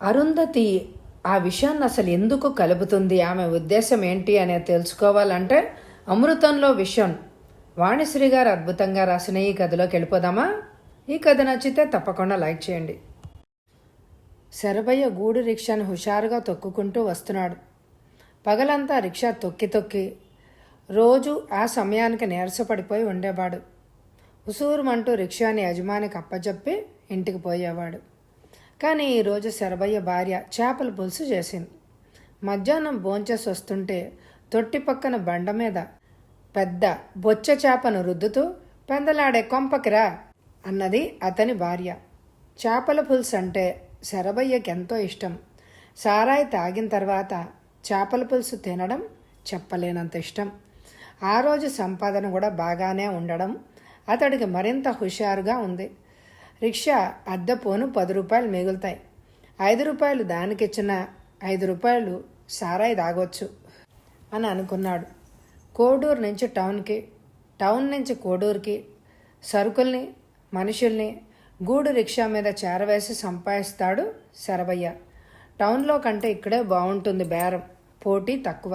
అరుంధతి ఆ విషయాన్ని అసలు ఎందుకు కలుపుతుంది, ఆమె ఉద్దేశం ఏంటి అనేది తెలుసుకోవాలంటే అమృతంలో విషయం వాణిశ్రీ గారు అద్భుతంగా రాసిన ఈ కథలోకి వెళ్ళిపోదామా? ఈ కథ నచ్చితే తప్పకుండా లైక్ చేయండి. శరభయ్య గూడు రిక్షాను హుషారుగా తొక్కుకుంటూ వస్తున్నాడు. పగలంతా రిక్షా తొక్కి రోజు ఆ సమయానికి నీరసపడిపోయి ఉండేవాడు. ఉసూరుమంటూ రిక్షాని యజమానికి అప్పచెప్పి ఇంటికి పోయేవాడు. కానీ ఈరోజు శరభయ్య భార్య చేపల పులుసు చేసింది. మధ్యాహ్నం భోంచేసి వస్తుంటే తొట్టి పక్కన బండ మీద పెద్ద బొచ్చ చేపను రుద్దుతూ పెందలాడే కొంపకిరా అన్నది అతని భార్య. చేపల పులుసు అంటే శరభయ్యకి ఎంతో ఇష్టం. సారాయి తాగిన తర్వాత చేపల పులుసు తినడం చెప్పలేనంత ఇష్టం. ఆ రోజు సంపాదన కూడా బాగానే ఉండడం అతడికి మరింత హుషారుగా ఉంది. రిక్షా అద్దె పోను 10 రూపాయలు మిగులుతాయి. 5 రూపాయలు దానికిచ్చిన 5 రూపాయలు సారాయి తాగొచ్చు అని అనుకున్నాడు. కోడూరు నుంచి టౌన్ నుంచి కోడూరుకి సరుకుల్ని మనుషుల్ని గూడు రిక్షా మీద చేరవేసి సంపాదిస్తాడు శరభయ్య. టౌన్లో కంటే ఇక్కడే బాగుంటుంది బేరం, పోటీ తక్కువ.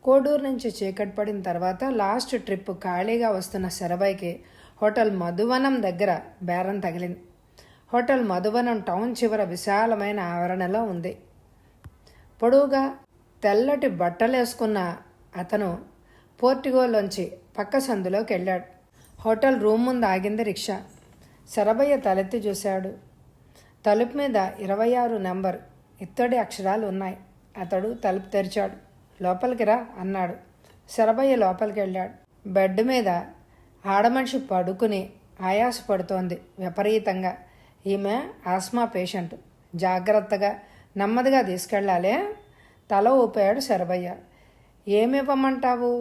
కోడూరు నుంచి చీకటి పడిన తర్వాత లాస్ట్ ట్రిప్ ఖాళీగా వస్తున్న శరభయ్యకి హోటల్ మధువనం దగ్గర బేరం తగిలింది. హోటల్ మధువనం టౌన్ చివర విశాలమైన ఆవరణలో ఉంది. పొడవుగా తెల్లటి బట్టలేసుకున్న అతను పోర్టిగోలోంచి పక్క సందులోకి వెళ్ళాడు. హోటల్ రూమ్ ముందు ఆగింది రిక్షా. శరభయ్య తలెత్తి చూశాడు. తలుపు మీద 26 నెంబర్ ఇత్తడి అక్షరాలు ఉన్నాయి. అతడు తలుపు తెరిచాడు. లోపలికి రా అన్నాడు. శరభయ్య లోపలికి వెళ్ళాడు. బెడ్ మీద ఆడమనిషి పడుకుని ఆయాసపడుతోంది విపరీతంగా. ఈమె ఆస్మా పేషెంట్. జాగ్రత్తగా నెమ్మదిగా తీసుకెళ్ళాలే. తల ఊపాడు శరభయ్య. ఏమివ్వమంటావు?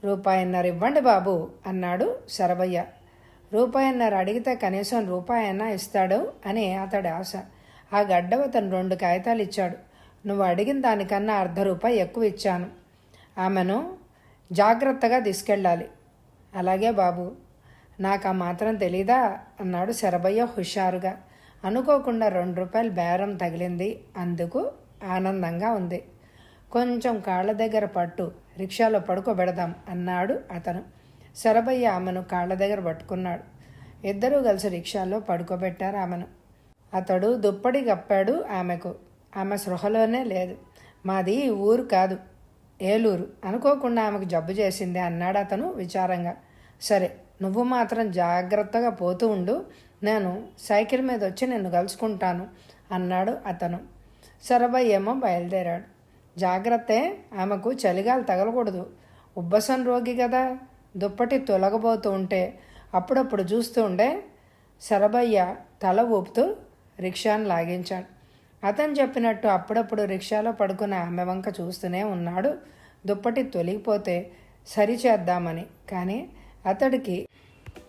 ₹1.5 ఇవ్వండి బాబు అన్నాడు శరభయ్య. ₹1.5 అడిగితే కనీసం ₹1 ఇస్తాడు అని అతడి ఆశ. ఆ గడ్డవ అతను 2 కాగితాలు ఇచ్చాడు. నువ్వు అడిగిన దానికన్నా ₹0.5 ఎక్కువ ఇచ్చాను. ఆమెను జాగ్రత్తగా తీసుకెళ్ళాలి. అలాగే బాబు. నాకు ఆ మాత్రం తెలీదా అన్నాడు శరభయ్య హుషారుగా. అనుకోకుండా ₹2 బేరం తగిలింది. అందుకు ఆనందంగా ఉంది. కొంచెం కాళ్ళ దగ్గర పట్టు, రిక్షాలో పడుకోబెడదాం అన్నాడు అతను. శరభయ్య ఆమెను కాళ్ళ దగ్గర పట్టుకున్నాడు. ఇద్దరూ కలిసి రిక్షాలో పడుకోబెట్టారు ఆమెను. అతడు దుప్పటి కప్పాడు ఆమెకు. ఆమె సృహలోనే లేదు. మాది ఊరు కాదు, ఏలూరు. అనుకోకుండా ఆమెకు జబ్బు చేసింది అన్నాడు అతను విచారంగా. సరే, నువ్వు మాత్రం జాగ్రత్తగా పోతూ ఉండు. నేను సైకిల్ మీద వచ్చి నిన్ను కలుసుకుంటాను అన్నాడు అతను. శరభయ్య ఏమో బయలుదేరాడు. జాగ్రత్తే, ఆమెకు చలిగాలు తగలకూడదు. ఉబ్బసం రోగి కదా. దుప్పటి తొలగబోతూ ఉంటే అప్పుడప్పుడు చూస్తూ ఉండే. శరభయ్య తల ఊపుతూ రిక్షాను లాగించాడు. అతను చెప్పినట్టు అప్పుడప్పుడు రిక్షాలో పడుకున్న ఆమె వంక చూస్తూనే ఉన్నాడు. దుప్పటి తొలగిపోతే సరిచేద్దామని. కానీ అతడికి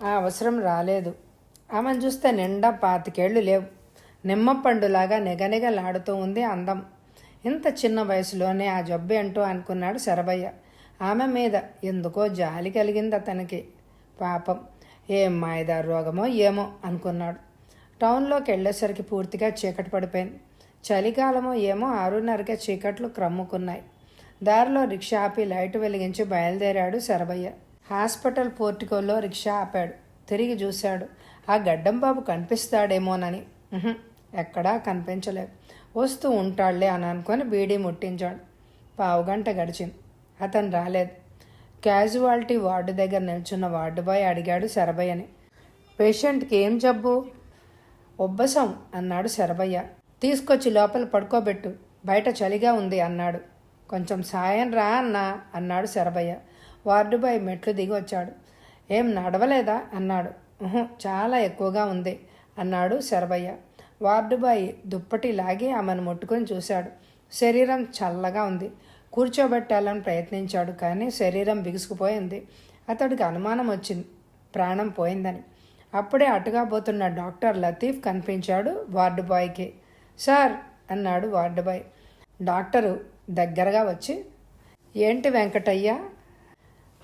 ఆ అవసరం రాలేదు. ఆమెను చూస్తే నిండా 25 లేవు. నిమ్మపండులాగా నిగనిగలాడుతూ ఉంది అందం. ఇంత చిన్న వయసులోనే ఆ జబ్బు ఏంటో అనుకున్నాడు శరభయ్య. ఆమె మీద ఎందుకో జాలి కలిగింది అతనికి. పాపం, ఏం మాయదారు రోగమో ఏమో అనుకున్నాడు. టౌన్లోకి వెళ్ళేసరికి పూర్తిగా చీకటి పడిపోయింది. చలికాలమో ఏమో 6:30కే చీకట్లు క్రమ్ముకున్నాయి. దారిలో రిక్షా ఆపి లైట్ వెలిగించి బయలుదేరాడు శరభయ్య. హాస్పిటల్ పోర్టికోలో రిక్షా ఆపాడు. తిరిగి చూశాడు. ఆ గడ్డం బాబు కనిపిస్తాడేమోనని. ఎక్కడా కనిపించలేదు. వస్తూ ఉంటాడులే అని అనుకొని బీడీ ముట్టించాడు. 1/2 గంట గడిచింది. అతను రాలేదు. క్యాజువాలిటీ వార్డు దగ్గర నిల్చున్న వార్డు బాయ్ అడిగాడు శరభయ్యని. పేషెంట్కి ఏం జబ్బు? ఉబ్బసం అన్నాడు శరభయ్య. తీసుకొచ్చి లోపల పడుకోబెట్టు, బయట చలిగా ఉంది అన్నాడు. కొంచెం సాయం రా అన్నాడు శరభయ్య. వార్డు బాయ్ మెట్లు దిగి వచ్చాడు. ఏం నడవలేదా అన్నాడు. చాలా ఎక్కువగా ఉంది అన్నాడు శరభయ్య. వార్డు బాయ్ దుప్పటి లాగి ఆమెను ముట్టుకొని చూశాడు. శరీరం చల్లగా ఉంది. కూర్చోబెట్టాలని ప్రయత్నించాడు. కానీ శరీరం బిగుసుకుపోయింది. అతడికి అనుమానం వచ్చింది ప్రాణం పోయిందని. అప్పుడే అటుగా పోతున్న డాక్టర్ లతీఫ్ కనిపించాడు వార్డు బాయ్కి. సార్ అన్నాడు వార్డు బాయ్. డాక్టరు దగ్గరగా వచ్చి, ఏంటి వెంకటయ్య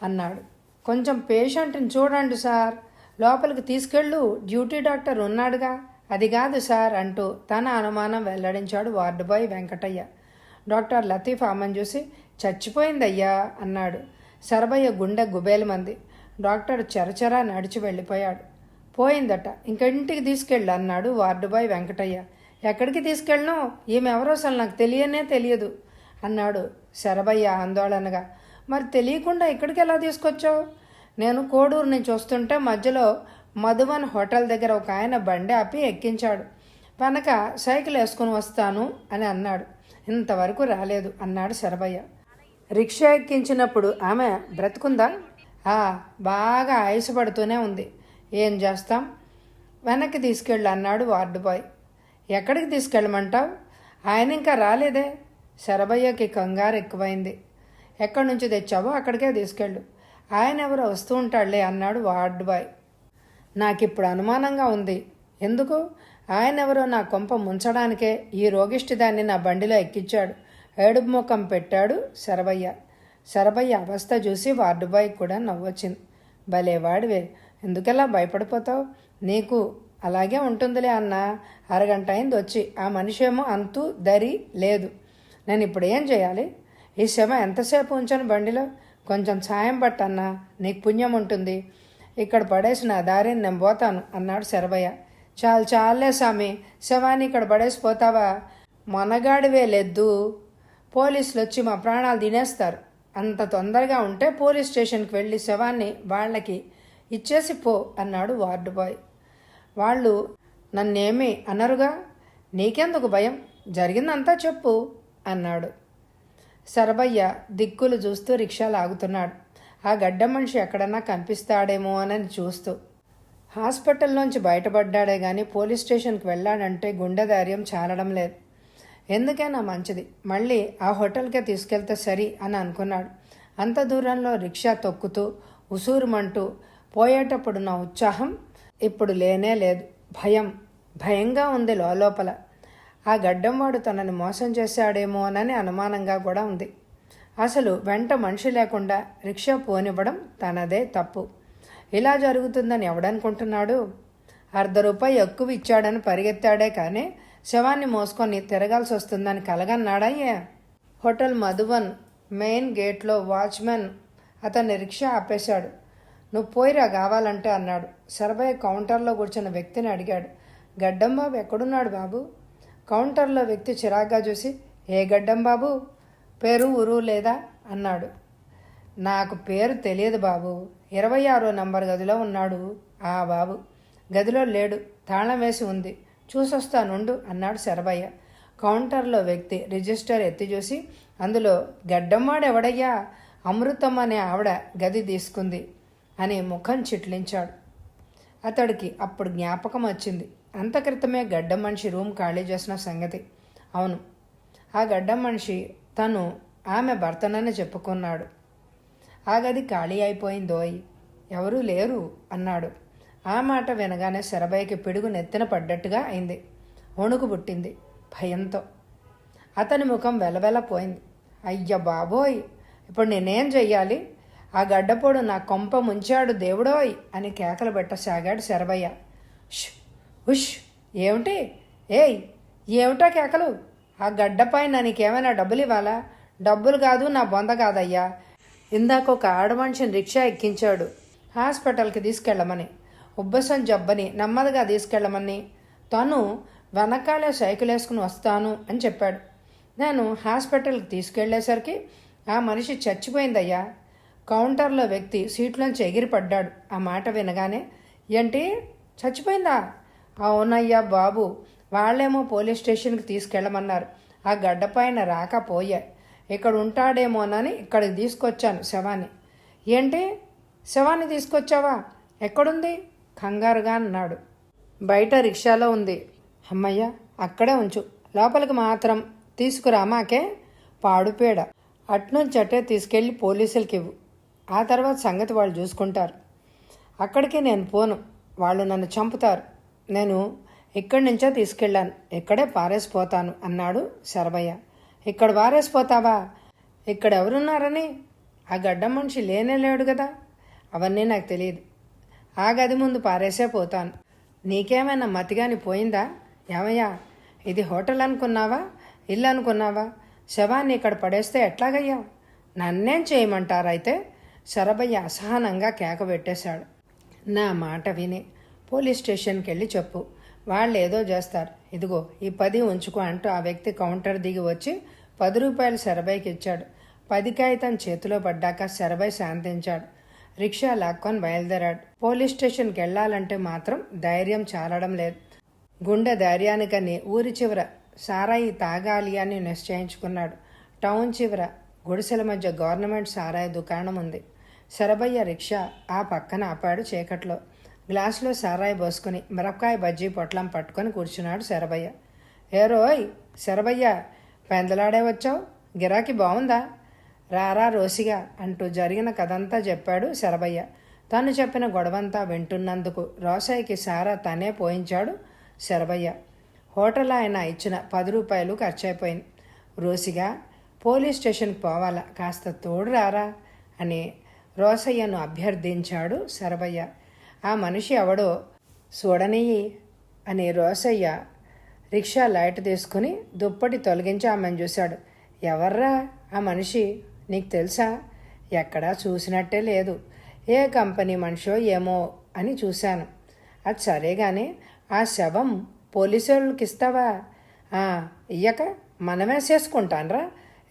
అన్నాడు. కొంచెం పేషెంట్ని చూడండి సార్, లోపలికి తీసుకెళ్ళు, డ్యూటీ డాక్టర్ ఉన్నాడుగా అది కాదు సార్ అంటూ తన అనుమానం వెల్లడించాడు ward boy Venkataiah. Doctor Latif ఆమెను చూసి చచ్చిపోయిందయ్యా అన్నాడు. శరభయ్య గుండె గుబేలమంది. డాక్టర్ చరచరా నడిచి వెళ్ళిపోయాడు. పోయిందట, ఇంక ఇంటికి తీసుకెళ్ళు అన్నాడు వార్డు బాయ్ వెంకటయ్య. ఎక్కడికి తీసుకెళ్ళను, ఈమె ఎవరో అసలు నాకు తెలియనే తెలియదు అన్నాడు శరభయ్య ఆందోళనగా. మరి తెలియకుండా ఇక్కడికి ఎలా తీసుకొచ్చావు? నేను కోడూరు నుంచి వస్తుంటే మధ్యలో మధువన్ హోటల్ దగ్గర ఒక ఆయన బండి ఆపి ఎక్కించాడు. వెనక సైకిల్ వేసుకుని వస్తాను అని అన్నాడు. ఇంతవరకు రాలేదు అన్నాడు శరభయ్య. రిక్షా ఎక్కించినప్పుడు ఆమె బ్రతుకుందా? బాగా ఆయుసపడుతూనే ఉంది. ఏం చేస్తాం, వెనక్కి తీసుకెళ్ళు అన్నాడు వార్డు బాయ్. ఎక్కడికి తీసుకెళ్ళమంటావు? ఆయన ఇంకా రాలేదే. శరభయ్యకి కంగారు ఎక్కువైంది. ఎక్కడి నుంచి తెచ్చావో అక్కడికే తీసుకెళ్ళు, ఆయన ఎవరో వస్తూ ఉంటాడులే అన్నాడు వార్డు బాయ్. నాకిప్పుడు అనుమానంగా ఉంది. ఎందుకు? ఆయన ఎవరో నా కొంప ముంచడానికే ఈ రోగిష్టి దాన్ని నా బండిలో ఎక్కించాడు. ఏడుపు ముఖం పెట్టాడు శరభయ్య. శరభయ్య అవస్థ చూసి వార్డు బాయ్ కూడా నవ్వొచ్చింది. భలేవాడివే, ఎందుకలా భయపడిపోతావు? నీకు అలాగే ఉంటుందిలే అన్న. అరగంట అయింది వచ్చి, ఆ మనిషి ఏమో అంతూ దరి లేదు. నేను ఇప్పుడు ఏం చేయాలి? ఈ శవ ఎంతసేపు ఉంచాను బండిలో? కొంచెం సాయం పట్టన్నా, నీకు పుణ్యం ఉంటుంది. ఇక్కడ పడేసి నా దారిని నేను పోతాను అన్నాడు శరభయ్య. చాలే స్వామి, శవాన్ని ఇక్కడ పడేసిపోతావా? మొనగాడివే లేదు, పోలీసులు వచ్చి మా ప్రాణాలు తినేస్తారు. అంత తొందరగా ఉంటే పోలీస్ స్టేషన్కి వెళ్ళి శవాన్ని వాళ్ళకి ఇచ్చేసి పో అన్నాడు వార్డు బాయ్. వాళ్ళు నన్నేమీ అనరుగా, నీకెందుకు భయం? జరిగిందంతా చెప్పు అన్నాడు. శరభయ్య దిక్కులు చూస్తూ రిక్షా లాగుతున్నాడు. ఆ గడ్డ మనిషి ఎక్కడన్నా కనిపిస్తాడేమో అని చూస్తూ. హాస్పిటల్లోంచి బయటపడ్డాడే కానీ పోలీస్ స్టేషన్కి వెళ్ళాడంటే గుండె ధైర్యం చాలడం లేదు. ఎందుకైనా మంచిది, మళ్ళీ ఆ హోటల్కే తీసుకెళ్తే సరి అని అనుకున్నాడు. అంత దూరంలో రిక్షా తొక్కుతూ ఉసూరుమంటూ పోయేటప్పుడు నా ఉత్సాహం ఇప్పుడు లేనే లేదు. భయంగా ఉంది లోపల. ఆ గడ్డంవాడు తనని మోసం చేశాడేమోనని అనుమానంగా కూడా ఉంది. అసలు వెంట మనిషి లేకుండా రిక్షా పోనివ్వడం తనదే తప్పు. ఇలా జరుగుతుందని ఎవడనుకుంటున్నాడు? ₹1 ఎక్కువ ఇచ్చాడని పరిగెత్తాడే కానీ శవాన్ని మోసుకొని తిరగాల్సి వస్తుందని కలగన్నాడయ్యా. హోటల్ మధువన్ మెయిన్ గేట్లో వాచ్మెన్ అతన్ని రిక్షా ఆపేశాడు. నువ్వు పోయిరా కావాలంటే అన్నాడు. శరభయ్య కౌంటర్లో కూర్చున్న వ్యక్తిని అడిగాడు. గడ్డం బాబు ఎక్కడున్నాడు బాబు? కౌంటర్లో వ్యక్తి చిరాగ్గా చూసి, ఏ గడ్డం బాబు? పేరు ఊరు లేదా అన్నాడు. నాకు పేరు తెలియదు బాబు, 26వ నంబర్ గదిలో ఉన్నాడు. ఆ బాబు గదిలో లేడు, తాళం వేసి ఉంది, చూసొస్తానుండు అన్నాడు శరభయ్య. కౌంటర్లో వ్యక్తి రిజిస్టర్ ఎత్తి చూసి, అందులో గడ్డంవాడు ఎవడయ్యా? అమృతం అనే ఆవిడ గది తీసుకుంది అని ముఖం చిట్లించాడు. అతడికి అప్పుడు జ్ఞాపకం వచ్చింది. అంత క్రితమే గడ్డం మనిషి రూమ్ ఖాళీ చేసిన సంగతి. అవును, ఆ గడ్డం మనిషి తను ఆమె భర్తనని చెప్పుకున్నాడు. ఆ గది ఖాళీ అయిపోయిందోయ్, ఎవరూ లేరు అన్నాడు. ఆ మాట వినగానే శరభయ్యకి పిడుగు నెత్తిన పడ్డట్టుగా అయింది. వణుకు పుట్టింది భయంతో. అతని ముఖం వెలవెలపోయింది. అయ్య బాబోయ్, ఇప్పుడు నేనేం చెయ్యాలి? ఆ గడ్డపోడు నా కొంప ముంచాడు దేవుడోయ్ అని కేకలు పెట్టసాగాడు శరభయ్య. ఉష్, ఏమిటి? ఏయ్, ఏమిటా కేకలు? ఆ గడ్డపైన నీకేమైనా డబ్బులు ఇవ్వాలా? డబ్బులు కాదు, నా బొంద కాదయ్యా. ఇందాక ఒక ఆడమనిషిని రిక్షా ఎక్కించాడు హాస్పిటల్కి తీసుకెళ్ళమని, ఉబ్బసం జబ్బని నెమ్మదిగా తీసుకెళ్ళమని. తను వెనకాలే సైకిల్ వేసుకుని వస్తాను అని చెప్పాడు. నేను హాస్పిటల్కి తీసుకెళ్లేసరికి ఆ మనిషి చచ్చిపోయిందయ్యా. కౌంటర్లో వ్యక్తి సీట్లోంచి ఎగిరిపడ్డాడు. ఆ మాట వినగానే, ఏంటి చచ్చిపోయిందా? అవునయ్యా బాబు, వాళ్ళేమో పోలీస్ స్టేషన్కి తీసుకెళ్ళమన్నారు. ఆ గడ్డపైన రాకపోయా, ఇక్కడ ఉంటాడేమోనని ఇక్కడికి తీసుకొచ్చాను శవాన్ని. ఏంటి, శవాన్ని తీసుకొచ్చావా? ఎక్కడుంది? కంగారుగా అన్నాడు. బయట రిక్షాలో ఉంది. అమ్మయ్య, అక్కడే ఉంచు, లోపలికి మాత్రం తీసుకురామాకే. పాడుపేడ అట్నుంచటే తీసుకెళ్ళి పోలీసులకి ఇవ్వు. ఆ తర్వాత సంగతి వాళ్ళు చూసుకుంటారు. అక్కడికి నేను పోను, వాళ్ళు నన్ను చంపుతారు. నేను ఇక్కడి నుంచో తీసుకెళ్ళాను, ఇక్కడే పారేసిపోతాను అన్నాడు శరభయ్య. ఇక్కడ పారేసిపోతావా? ఇక్కడ ఎవరున్నారని? ఆ గడ్డ మనిషి లేనే లేడు కదా. అవన్నీ నాకు తెలియదు. ఆ గది ముందు పారేసే పోతాను. నీకేమైనా మతిగాని పోయిందా? ఏమయ్యా, ఇది హోటల్ అనుకున్నావా, ఇల్లు అనుకున్నావా? శవాన్ని ఇక్కడ పడేస్తే ఎట్లాగయ్యా? నన్నేం చేయమంటారైతే? శరభయ్య అసహనంగా కేక పెట్టేశాడు. నా మాట విని పోలీస్ స్టేషన్కి వెళ్ళి చెప్పు, వాళ్ళు ఏదో చేస్తారు. ఇదిగో ఈ 10 ఉంచుకో అంటూ ఆ వ్యక్తి కౌంటర్ దిగి వచ్చి 10 రూపాయలు శరభయ్యకి ఇచ్చాడు. 10 కాగితం చేతిలో పడ్డాక శరభయ్య శాంతించాడు. రిక్షా లాక్కొని బయలుదేరాడు. పోలీస్ స్టేషన్కి వెళ్ళాలంటే మాత్రం ధైర్యం చాలడం లేదు. గుండె ధైర్యానికని ఊరి చివర సారాయి తాగాలి అని నిశ్చయించుకున్నాడు. టౌన్ చివర గుడిసెల మధ్య గవర్నమెంట్ సారాయి దుకాణం ఉంది. శరభయ్య రిక్షా ఆ పక్కన ఆపాడు. చీకట్లో గ్లాసులో సారాయి పోసుకుని మిరపకాయ బజ్జీ పొట్లం పట్టుకొని కూర్చున్నాడు శరభయ్య. ఏరోయ్ శరభయ్య, పెందలాడే వచ్చావు, గిరాకీ బాగుందా? రారా రోసిగా అంటూ జరిగిన కథంతా చెప్పాడు శరభయ్య. తను చెప్పిన గొడవంతా వింటున్నందుకు రోసయ్యకి సారా తనే పోయించాడు శరభయ్య. హోటల్ ఆయన ఇచ్చిన 10 రూపాయలు ఖర్చయిపోయింది. రోసిగా, పోలీస్ స్టేషన్కి పోవాలా, కాస్త తోడు రారా అని రోసయ్యను అభ్యర్థించాడు శరభయ్య. ఆ మనిషి ఎవడో చూడనియ్యి అని రోసయ్య రిక్షా లైట్ తీసుకుని దుప్పటి తొలగించి ఆమెను చూశాడు. ఎవర్రా ఆ మనిషి, నీకు తెలుసా? ఎక్కడా చూసినట్టే లేదు. ఏ కంపెనీ మనిషో ఏమో అని చూశాను. అది సరే కానీ ఆ శవం పోలీసు వాళ్ళకి ఇస్తావా? ఇయ్యక మనమే చేసుకుంటాన్రా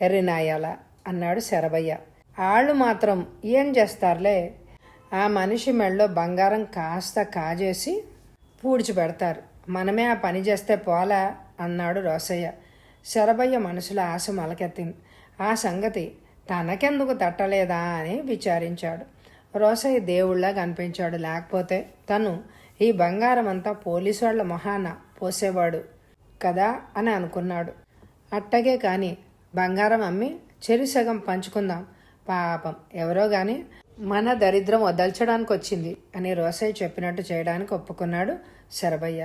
ఎర్రినాయాల అన్నాడు శరభయ్య. వాళ్ళు మాత్రం ఏం చేస్తారులే, ఆ మనిషి మెళ్ళో బంగారం కాస్త కాజేసి పూడ్చిపెడతారు, మనమే ఆ పని చేస్తే పోలా అన్నాడు రోసయ్య. శరభయ్య మనసులో ఆశ మొలకెత్తింది. ఆ సంగతి తనకెందుకు తట్టలేదా అని విచారించాడు. రోసయ్య దేవుళ్లా కనిపించాడు. లేకపోతే తను ఈ బంగారం అంతా పోలీసు వాళ్ల మొహాన పోసేవాడు కదా అని అనుకున్నాడు. అట్టగే కానీ బంగారం అమ్మి చెరిసగం పంచుకుందాం, పాపం ఎవరో గాని మన దరిద్రం వదల్చడానికి వచ్చింది అని రోసయ్య చెప్పినట్టు చేయడానికి ఒప్పుకున్నాడు శరభయ్య.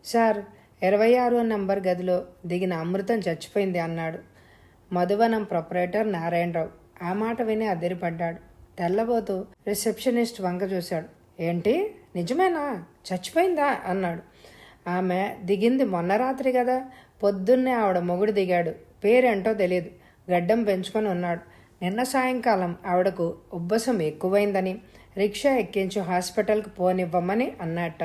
సార్, 26 నంబర్ గదిలో దిగిన అమృతం చచ్చిపోయింది అన్నాడు మధువనం ప్రొపరేటర్ నారాయణరావు. ఆ మాట విని అదిరిపడ్డాడు. తెల్లబోతూ రిసెప్షనిస్ట్ వంక చూశాడు. ఏంటి, నిజమేనా? చచ్చిపోయిందా అన్నాడు. ఆమె దిగింది మొన్న రాత్రి కదా, పొద్దున్నే ఆవిడ మొగుడు దిగాడు. పేరేంటో తెలియదు, గడ్డం పెంచుకొని ఉన్నాడు. నిన్న సాయంకాలం ఆవిడకు ఉబ్బసం ఎక్కువైందని రిక్షా ఎక్కించి హాస్పిటల్కి పోనివ్వమని అన్నట్ట.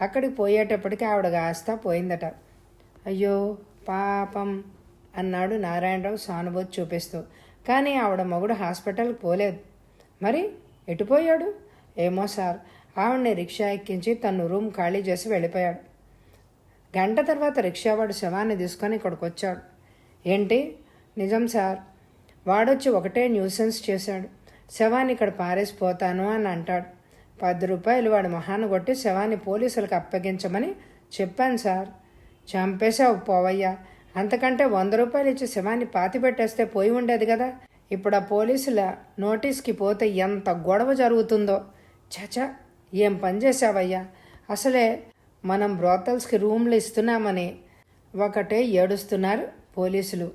అక్కడికి పోయేటప్పటికి ఆవిడ కాస్త పోయిందట. అయ్యో పాపం అన్నాడు నారాయణరావు సానుభూతి చూపిస్తూ. కానీ ఆవిడ మొగుడు హాస్పిటల్కి పోలేదు. మరి ఎటుపోయాడు ఏమో సార్. ఆవిడని రిక్షా ఎక్కించి తను రూమ్ ఖాళీ చేసి వెళ్ళిపోయాడు. గంట తర్వాత రిక్షావాడు శవాన్ని తీసుకొని ఇక్కడికి వచ్చాడు. ఏంటి? నిజం సార్. వాడొచ్చి ఒకటే న్యూసెన్స్ చేశాడు. శవాన్ని ఇక్కడ పారేసిపోతాను అని అంటాడు. 10 రూపాయలు వాడు మొహాన్ని కొట్టి శవాన్ని పోలీసులకు అప్పగించమని చెప్పాను సార్. చంపేశావు పోవయ్యా. అంతకంటే 100 రూపాయలు ఇచ్చి శవాన్ని పాతిపెట్టేస్తే పోయి ఉండేది కదా. ఇప్పుడు ఆ పోలీసుల నోటీస్కి పోతే ఎంత గొడవ జరుగుతుందో. చచా, ఏం పని చేశావయ్యా. అసలే మనం బ్రోతల్స్కి రూమ్లు ఇస్తున్నామని ఒకటే ఏడుస్తున్నారు పోలీసులు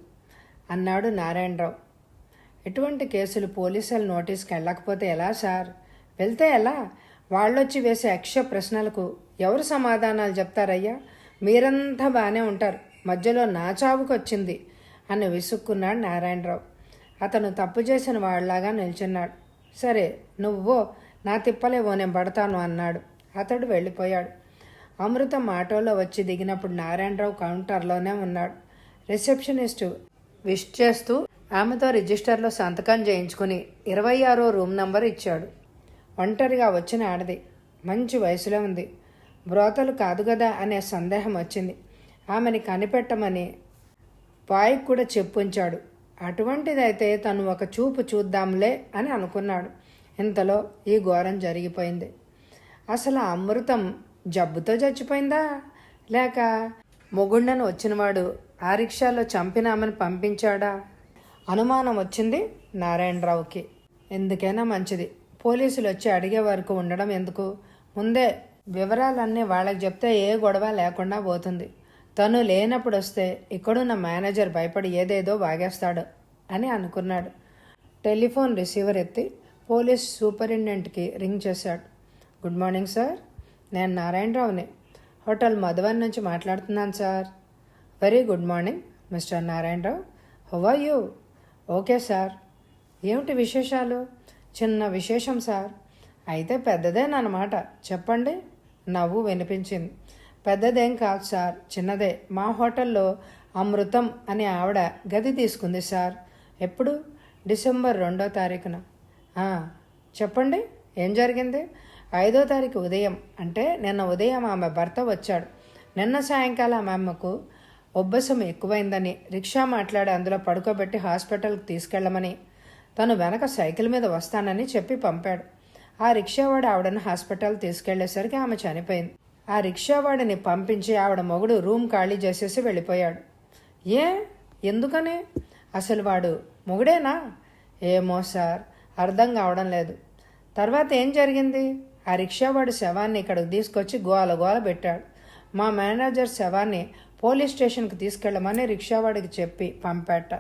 అన్నాడు నారాయణరావు. ఎటువంటి కేసులు పోలీసుల నోటీస్కి వెళ్ళకపోతే ఎలా సార్? వెళ్తే ఎలా? వాళ్ళొచ్చి వేసే యక్ష ప్రశ్నలకు ఎవరు సమాధానాలు చెప్తారయ్యా? మీరంతా బాగానే ఉంటారు, మధ్యలో నా చావుకు వచ్చింది అని విసుక్కున్నాడు నారాయణరావు. అతను తప్పు చేసిన వాళ్ళలాగా నిల్చున్నాడు. సరే నువ్వో, నా తిప్పలేవో నేను పడతాను అన్నాడు. అతడు వెళ్ళిపోయాడు. అమృతం ఆటోలో వచ్చి దిగినప్పుడు నారాయణరావు కౌంటర్లోనే ఉన్నాడు. రిసెప్షనిస్టు విష్ చేస్తూ ఆమెతో రిజిస్టర్లో సంతకం చేయించుకుని 26వ రూమ్ నంబర్ ఇచ్చాడు. ఒంటరిగా వచ్చిన ఆడది, మంచి వయసులో ఉంది. బ్రోతలు కాదు కదా అనే సందేహం వచ్చింది. ఆమెని కనిపెట్టమని బాయ్కి కూడా చెప్పుంచాడు. అటువంటిదైతే తను ఒక చూపు చూద్దాంలే అని అనుకున్నాడు. ఇంతలో ఈ ఘోరం జరిగిపోయింది. అసలు ఆ అమృతం జబ్బుతో చచ్చిపోయిందా, లేక మొగుండను వచ్చినవాడు ఆ రిక్షాలో చంపినామని పంపించాడా? అనుమానం వచ్చింది నారాయణరావుకి. ఎందుకైనా మంచిది పోలీసులు వచ్చి అడిగే వరకు ఉండడం ఎందుకు, ముందే వివరాలన్నీ వాళ్ళకి చెప్తే ఏ గొడవ లేకుండా పోతుంది. తను లేనప్పుడు వస్తే ఇక్కడున్న మేనేజర్ భయపడి ఏదేదో వాగేస్తాడు అని అనుకున్నాడు. టెలిఫోన్ రిసీవర్ ఎత్తి పోలీస్ సూపరింటెండెంట్కి రింగ్ చేశాడు. గుడ్ మార్నింగ్ సార్, నేను నారాయణరావుని హోటల్ మధువన్ నుంచి మాట్లాడుతున్నాను sir. Very good morning mister Narayanarao. How are you? Okay sir. ఏమిటి విశేషాలు? చిన్న విశేషం సార్. అయితే పెద్దదేనమాట, చెప్పండి. నవ్వు వినిపించింది. పెద్దదేం కాదు సార్, చిన్నదే. మా హోటల్లో అమృతం అనే ఆవిడ గది తీసుకుంది సార్. ఎప్పుడు? డిసెంబర్ 2వ తారీఖున. చెప్పండి, ఏం జరిగింది? 5వ తారీఖు ఉదయం, అంటే నిన్న ఉదయం ఆమె భర్త వచ్చాడు. నిన్న సాయంకాలం ఆమె అమ్మకు ఉబ్బసం ఎక్కువైందని రిక్షా మాట్లాడి అందులో పడుకోబెట్టి హాస్పిటల్కి తీసుకెళ్లమని, తను వెనక సైకిల్ మీద వస్తానని చెప్పి పంపాడు. ఆ రిక్షావాడు ఆవిడను హాస్పిటల్ తీసుకెళ్లేసరికి ఆమె చనిపోయింది. ఆ రిక్షావాడిని పంపించి ఆవిడ మొగుడు రూమ్ ఖాళీ చేసేసి వెళ్ళిపోయాడు. ఏ? ఎందుకని? అసలు వాడు మొగుడేనా? ఏమో సార్, అర్థం కావడం లేదు. తర్వాత ఏం జరిగింది? ఆ రిక్షావాడు శవాన్ని ఇక్కడికి తీసుకొచ్చి గోల పెట్టాడు. మా మేనేజర్ శవాన్ని పోలీస్ స్టేషన్కి తీసుకెళ్ళమని రిక్షావాడికి చెప్పి పంపాట.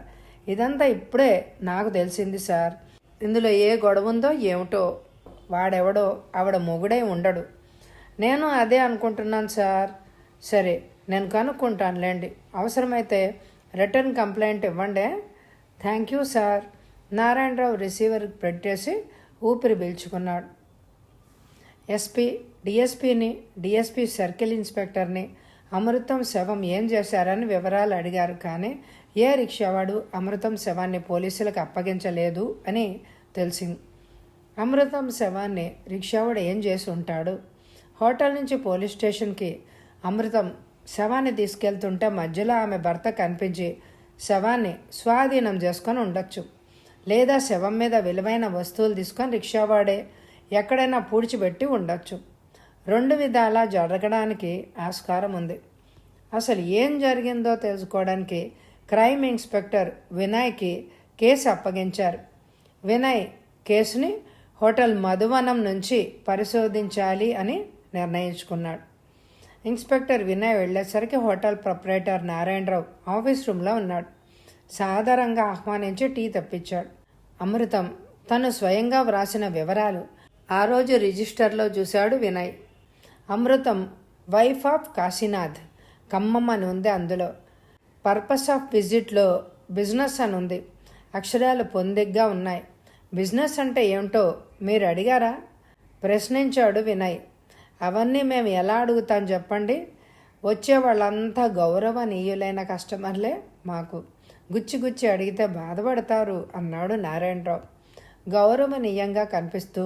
ఇదంతా ఇప్పుడే నాకు తెలిసింది సార్. ఇందులో ఏ గొడవ ఉందో ఏమిటో. వాడెవడో ఆవిడ మొగుడే ఉండడు. నేను అదే అనుకుంటున్నాను సార్. సరే, నేను కనుక్కుంటానులేండి. అవసరమైతే రిటర్న్ కంప్లైంట్ ఇవ్వండి. Thank you sir. నారాయణరావు రిసీవర్కి పెట్టేసి ఊపిరి పీల్చుకున్నాడు. డిఎస్పీని, డిఎస్పీ సర్కిల్ ఇన్స్పెక్టర్ని అమృతం శవం ఏం చేశారని వివరాలు అడిగారు. కానీ ఏ రిక్షావాడు అమృతం శవాన్ని పోలీసులకు అప్పగించలేదు అని తెలిసింది. అమృతం శవాన్ని రిక్షావాడు ఏం చేసి ఉంటాడు? హోటల్ నుంచి పోలీస్ స్టేషన్కి అమృతం శవాన్ని తీసుకెళ్తుంటే మధ్యలో ఆమె భర్త కనిపించి శవాన్ని స్వాధీనం చేసుకొని ఉండొచ్చు. లేదా శవం మీద విలువైన వస్తువులు తీసుకొని రిక్షావాడే ఎక్కడైనా పూడ్చిపెట్టి ఉండొచ్చు. 2 విధాలా జరగడానికి ఆస్కారం ఉంది. అసలు ఏం జరిగిందో తెలుసుకోవడానికి క్రైమ్ ఇన్స్పెక్టర్ వినయ్కి కేసు అప్పగించారు. వినయ్ కేసుని హోటల్ మధువనం నుంచి పరిశోధించాలి అని నిర్ణయించుకున్నాడు. ఇన్స్పెక్టర్ వినయ్ వెళ్ళేసరికి హోటల్ ప్రొపరేటర్ నారాయణరావు ఆఫీస్ రూమ్లో ఉన్నాడు. సాధారణంగా ఆహ్వానించి టీ తెప్పించాడు. అమృతం తను స్వయంగా వ్రాసిన వివరాలు ఆ రోజు రిజిస్టర్లో చూశాడు వినయ్. అమృతం వైఫ్ ఆఫ్ కాశీనాథ్, ఖమ్మం అని ఉంది. అందులో పర్పస్ ఆఫ్ విజిట్లో బిజినెస్ అని ఉంది. అక్షరాలు పొందిగ్గా ఉన్నాయి. బిజినెస్ అంటే ఏమిటో మీరు అడిగారా? ప్రశ్నించాడు వినయ్. అవన్నీ మేము ఎలా అడుగుతాం చెప్పండి. వచ్చే వాళ్ళంతా గౌరవనీయులైన కస్టమర్లే. మాకు గుచ్చి అడిగితే బాధపడతారు అన్నాడు నారాయణరావు. గౌరవనీయంగా కనిపిస్తూ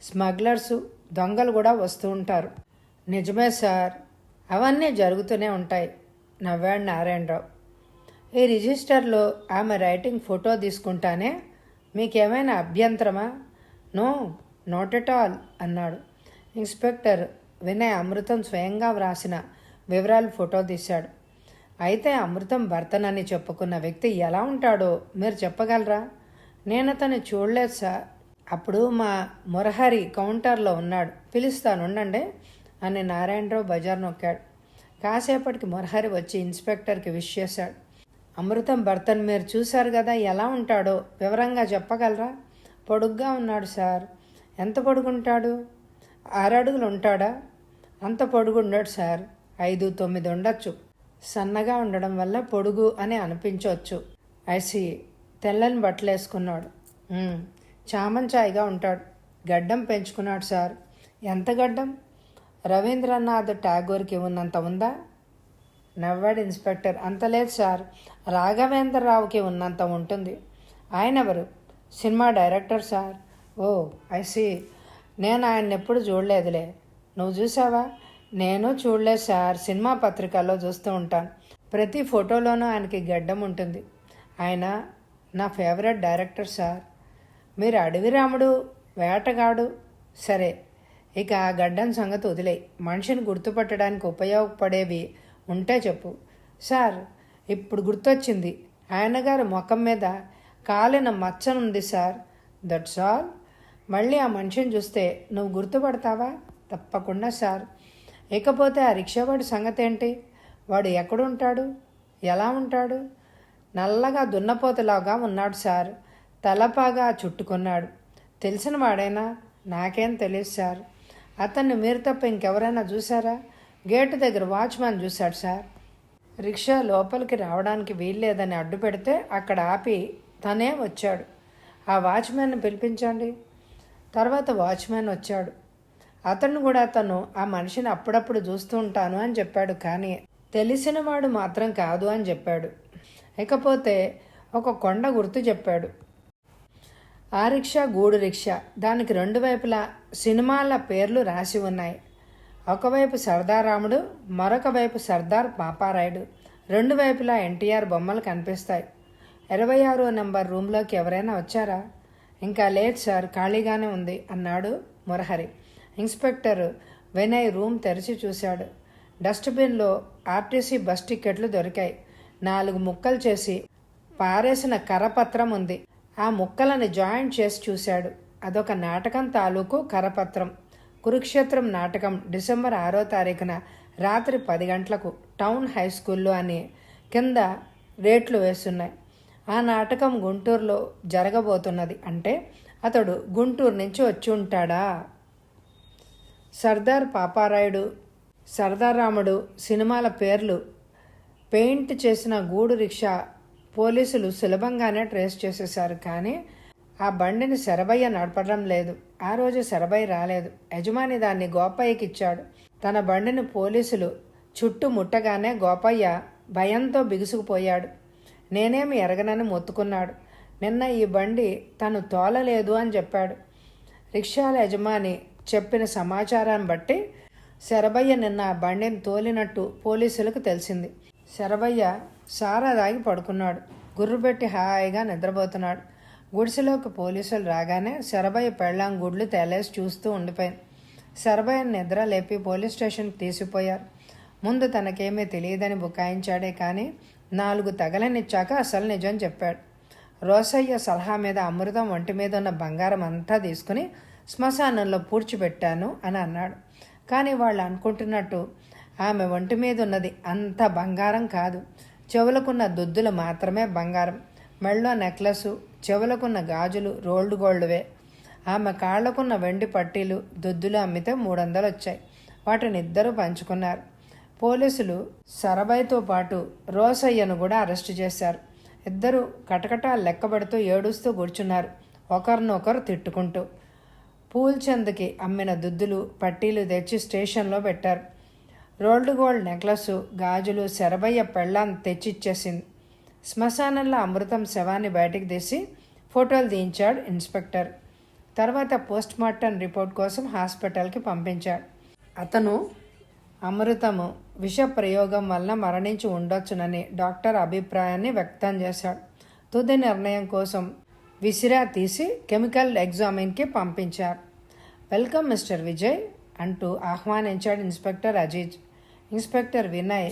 స్మగ్లర్సు, దొంగలు కూడా వస్తూ ఉంటారు. నిజమే సార్, అవన్నీ జరుగుతూనే ఉంటాయి నవ్వాడు నారాయణరావు. ఈ రిజిస్టర్లో ఆమె రైటింగ్ ఫోటో తీసుకుంటానే, మీకేమైనా అభ్యంతరమా? నో, నాట్ ఎట్ ఆల్ అన్నాడు. ఇన్స్పెక్టర్ వినయ్ అమృతం స్వయంగా వ్రాసిన వివరాలు ఫోటో తీశాడు. అయితే అమృతం భర్తనని చెప్పుకున్న వ్యక్తి ఎలా ఉంటాడో మీరు చెప్పగలరా? నేను అతన్ని చూడలేదు సార్. అప్పుడు మా మురహరి కౌంటర్లో ఉన్నాడు, పిలుస్తాను ఉండండి అని నారాయణరావు బజార్ నొక్కాడు. కాసేపటికి మురహరి వచ్చి ఇన్స్పెక్టర్కి విష్ చేశాడు. అమృతం భర్తను మీరు చూశారు కదా, ఎలా ఉంటాడో వివరంగా చెప్పగలరా? పొడుగ్గా ఉన్నాడు సార్. ఎంత పొడుగుంటాడు? 6 అడుగులు ఉంటాడా? అంత పొడుగు ఉండడు సార్, 5-9 ఉండొచ్చు. సన్నగా ఉండడం వల్ల పొడుగు అని అనిపించవచ్చు. ఐసి తెల్లని బట్టలు వేసుకున్నాడు. చామంచాయిగా ఉంటాడు. గడ్డం పెంచుకున్నాడు సార్. ఎంత గడ్డం? రవీంద్రనాథ్ ఠాగూర్కి ఉన్నంత ఉందా? నవ్వాడు ఇన్స్పెక్టర్. అంత లేదు సార్, రాఘవేంద్రరావుకి ఉన్నంత ఉంటుంది. ఆయన ఎవరు? Cinema director sir. Oh I see, నేను ఆయన్ని ఎప్పుడు చూడలేదులే. నువ్వు చూసావా? నేను చూడలేదు సార్, సినిమా పత్రికల్లో చూస్తూ ఉంటాను. ప్రతి ఫోటోలోనూ ఆయనకి గడ్డం ఉంటుంది. ఆయన నా ఫేవరెట్ డైరెక్టర్ సార్. మీరు అడవి రాముడు, వేటగాడు. సరే, ఇక ఆ గడ్డం సంగతి వదిలే. మనిషిని గుర్తుపట్టడానికి ఉపయోగపడేవి ఉంటే చెప్పు. సార్, ఇప్పుడు గుర్తొచ్చింది. ఆయన గారి ముఖం మీద కాలిన మచ్చనుంది సార్. That's all. మళ్ళీ ఆ మనిషిని చూస్తే నువ్వు గుర్తుపడతావా? తప్పకుండా సార్. ఇకపోతే ఆ రిక్షావాడి సంగతి ఏంటి? వాడు ఎక్కడుంటాడు? ఎలా ఉంటాడు? నల్లగా దున్నపోతలాగా ఉన్నాడు సార్. తలపాగా చుట్టుకున్నాడు. తెలిసిన వాడైనా? నాకేం తెలియదు సార్. అతన్ని మీరు తప్ప ఇంకెవరైనా చూసారా? గేటు దగ్గర వాచ్మ్యాన్ చూశాడు సార్. రిక్షా లోపలికి రావడానికి వీల్లేదని అడ్డు పెడితే అక్కడ ఆపి తనే వచ్చాడు. ఆ వాచ్మ్యాన్ని పిలిపించండి. తర్వాత వాచ్మ్యాన్ వచ్చాడు. అతను కూడా ఆ మనిషిని అప్పుడప్పుడు చూస్తూ ఉంటాను అని చెప్పాడు. కానీ తెలిసినవాడు మాత్రం కాదు అని చెప్పాడు. ఇకపోతే ఒక కొండ గుర్తు చెప్పాడు. ఆ రిక్షా గూడు రిక్షా. దానికి రెండు వైపులా సినిమాల పేర్లు రాసి ఉన్నాయి. ఒకవైపు సర్దారాముడు, మరొక వైపు సర్దార్ పాపారాయుడు. రెండు వైపులా ఎన్టీఆర్ బొమ్మలు కనిపిస్తాయి. 26వ నెంబర్ రూమ్లోకి ఎవరైనా వచ్చారా? ఇంకా లేదు సార్, ఖాళీగానే ఉంది అన్నాడు మురహరి. ఇన్స్పెక్టర్ వినయ్ రూమ్ తెరిచి చూశాడు. డస్ట్బిన్లో ఆర్టీసీ బస్ టికెట్లు దొరికాయి. 4 ముక్కలు చేసి పారేసిన కరపత్రం ఉంది. ఆ ముక్కలని జాయింట్ చేసి చూశాడు. అదొక నాటకం తాలూకు కరపత్రం. కురుక్షేత్రం నాటకం డిసెంబర్ 6వ తారీఖున రాత్రి 10 గంటలకు టౌన్ హై స్కూల్లో అని కింద రేట్లు వేస్తున్నాయి. ఆ నాటకం గుంటూరులో జరగబోతున్నది. అంటే అతడు గుంటూరు నుంచి వచ్చి ఉంటాడా? సర్దార్ పాపారాయుడు, సర్దారాముడు సినిమాల పేర్లు పెయింట్ చేసిన గూడు రిక్షా పోలీసులు సులభంగానే ట్రేస్ చేసేశారు. కానీ ఆ బండిని శరభయ్య నడపడం లేదు. ఆ రోజు శరభయ్య రాలేదు. యజమాని దాన్ని గోపయ్యకి ఇచ్చాడు. తన బండిని పోలీసులు చుట్టుముట్టగానే గోపయ్య భయంతో బిగుసుకుపోయాడు. నేనేమి ఎరగనని మొత్తుకున్నాడు. నిన్న ఈ బండి తను తోలలేదు అని చెప్పాడు. రిక్షాల యజమాని చెప్పిన సమాచారాన్ని బట్టి శరభయ్య నిన్న ఆ బండిని తోలినట్టు పోలీసులకు తెలిసింది. శరభయ్య సారా దాగి పడుకున్నాడు. గుర్రుపెట్టి హాయిగా నిద్రపోతున్నాడు. గుడిసెలోకి పోలీసులు రాగానే శరభయ్య పెళ్ళాం గుడ్లు తేలేసి చూస్తూ ఉండిపోయింది. శరభయ్యను నిద్ర లేపి పోలీస్ స్టేషన్కి తీసుకుపోయారు. ముందు తనకేమీ తెలియదని బుకాయించాడే. కానీ 4 తగలనిచ్చాక అసలు నిజం చెప్పాడు. రోసయ్య సలహా మీద అమృతం ఒంటి మీద ఉన్న బంగారం అంతా తీసుకుని శ్మశానంలో పూడ్చిపెట్టాను అని అన్నాడు. కానీ వాళ్ళు అనుకుంటున్నట్టు ఆమె ఒంటి మీద ఉన్నది అంత బంగారం కాదు. చెవులకున్న దుద్దులు మాత్రమే బంగారం. మెళ్ళో నెక్లెసు, చెవులకున్న గాజులు రోల్డ్ గోల్డ్వే. ఆమె కాళ్లకున్న వెండి పట్టీలు దుద్దులు అమ్మితే 300 వచ్చాయి. వాటిని ఇద్దరూ పంచుకున్నారు. పోలీసులు సరభయ్యతో పాటు రోసయ్యను కూడా అరెస్టు చేశారు. ఇద్దరు కటకటాలు లెక్కబెడుతూ ఏడుస్తూ కూర్చున్నారు, ఒకరినొకరు తిట్టుకుంటూ. పూల్చంద్కి అమ్మిన దుద్దులు పట్టీలు తెచ్చి స్టేషన్లో పెట్టారు. రోల్డ్ గోల్డ్ నెక్లెస్ గాజులు శరభయ్య పెళ్ళాం తెచ్చిచ్చేసింది. శ్మశానంలో అమృతం శవాన్ని బయటికి తీసి ఫోటోలు తీయించాడు ఇన్స్పెక్టర్. తర్వాత పోస్ట్ మార్టం రిపోర్ట్ కోసం హాస్పిటల్కి పంపించాడు. అతను అమృతము విష ప్రయోగం వలన మరణించి ఉండొచ్చునని డాక్టర్ అభిప్రాయాన్ని వ్యక్తం చేశాడు. తుది నిర్ణయం కోసం విసిరా తీసి కెమికల్ ఎగ్జామిన్కి పంపించారు. వెల్కమ్ మిస్టర్ విజయ్ అంటూ ఆహ్వానించాడు inspector Aziz. Inspector Vinay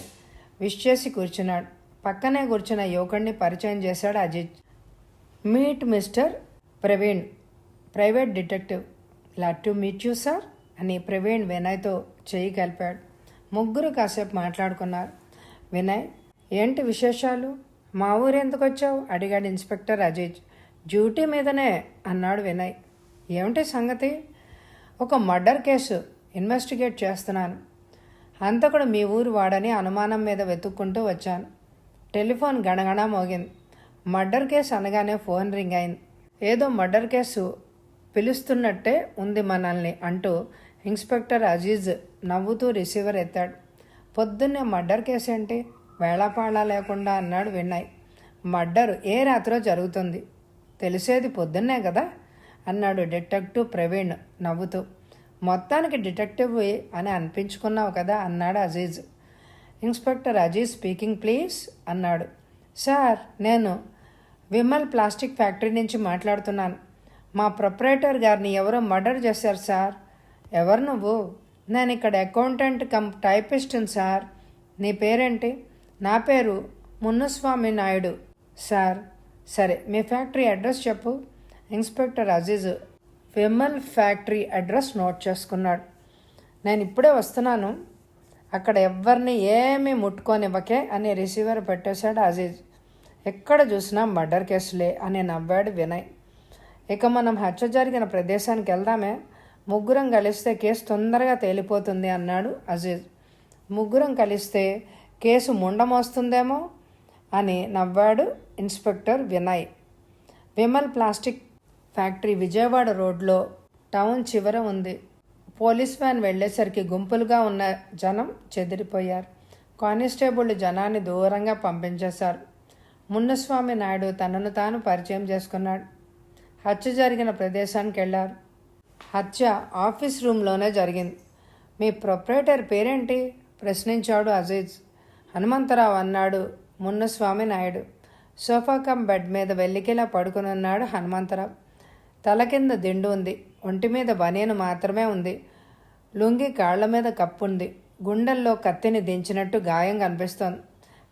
wish చేసి కూర్చున్నాడు. పక్కనే కూర్చున్న యువకుడిని పరిచయం చేశాడు Aziz. Meet mister Praveen, private detective. Glad to meet you sir అని ప్రవీణ్ వినయ్తో చేయి కలిపాడు. ముగ్గురు కాసేపు మాట్లాడుకున్నారు. వినయ్, ఏంటి విశేషాలు? మా ఊరు ఎందుకు వచ్చావు అడిగాడు ఇన్స్పెక్టర్ అజీజ్. డ్యూటీ మీదనే అన్నాడు వినయ్. ఏమిటి సంగతి? ఒక మర్డర్ కేసు ఇన్వెస్టిగేట్ చేస్తున్నాను. హంతకుడు మీ ఊరు వాడని అనుమానం మీద వెతుక్కుంటూ వచ్చాను. టెలిఫోన్ గణగణ మోగింది. మర్డర్ కేసు అనగానే ఫోన్ రింగ్ అయింది. ఏదో మర్డర్ కేసు పిలుస్తున్నట్టే ఉంది మనల్ని అంటూ ఇన్స్పెక్టర్ అజీజ్ నవ్వుతూ రిసీవర్ ఎత్తాడు. పొద్దున్నే మర్డర్ కేసు ఏంటి? వేళాపాళా లేకుండా అన్నాడు వినయ్. మర్డరు ఏ రాత్రో జరుగుతుంది, తెలిసేది పొద్దున్నే కదా అన్నాడు డిటెక్టివ్ ప్రవీణ్ నవ్వుతూ. మొత్తానికి డిటెక్టివ్ అని అనిపించుకున్నావు కదా అన్నాడు Aziz. Inspector Aziz speaking please అన్నాడు. సార్, నేను విమల్ ప్లాస్టిక్ ఫ్యాక్టరీ నుంచి మాట్లాడుతున్నాను. మా ప్రొపరేటర్ గారిని ఎవరో మర్డర్ చేశారు సార్. ఎవరు నువ్వు? నేను ఇక్కడ అకౌంటెంట్ కమ్ టైపిస్ట్ని సార్. నీ పేరేంటి? నా పేరు మున్నుస్వామి నాయుడు సార్. సరే, మీ ఫ్యాక్టరీ అడ్రస్ చెప్పు. Inspector Aziz Vimal factory address note చేసుకున్నాడు. నేను ఇప్పుడే వస్తున్నాను, అక్కడ ఎవ్వరిని ఏమీ ముట్టుకోనివ్వకే అని రిసీవర్ పెట్టేశాడు అజీజ్. ఎక్కడ చూసినా మర్డర్ కేసులే అని నవ్వాడు వినయ్. ఇక మనం హత్య జరిగిన ప్రదేశానికి వెళ్దామే. ముగ్గురం కలిస్తే కేసు తొందరగా తేలిపోతుంది అన్నాడు అజీజ్. ముగ్గురం కలిస్తే కేసు ముండమోస్తుందేమో అని నవ్వాడు inspector Vinay. Vimal plastic factory Vijayawada రోడ్లో టౌన్ చివర ఉంది. పోలీస్ వ్యాన్ వెళ్ళేసరికి గుంపులుగా ఉన్న జనం చెదిరిపోయారు. కానిస్టేబుళ్ళు జనాన్ని దూరంగా పంపించేశారు. మున్నస్వామి నాయుడు తనను తాను పరిచయం చేసుకున్నాడు. హత్య జరిగిన ప్రదేశానికి వెళ్ళారు. హత్య ఆఫీస్ రూమ్లోనే జరిగింది. మీ ప్రొప్రైటర్ పేరేంటి ప్రశ్నించాడు అజీజ్. హనుమంతరావు అన్నాడు మున్నస్వామి నాయుడు. సోఫా కమ్ బెడ్ మీద వెల్లికిలా పడుకునున్నాడు హనుమంతరావు. తల కింద దిండు ఉంది. ఒంటి మీద బనియను మాత్రమే ఉంది. లుంగి కాళ్ల మీద కప్పుంది. గుండెల్లో కత్తిని దించినట్టు గాయం కనిపిస్తోంది.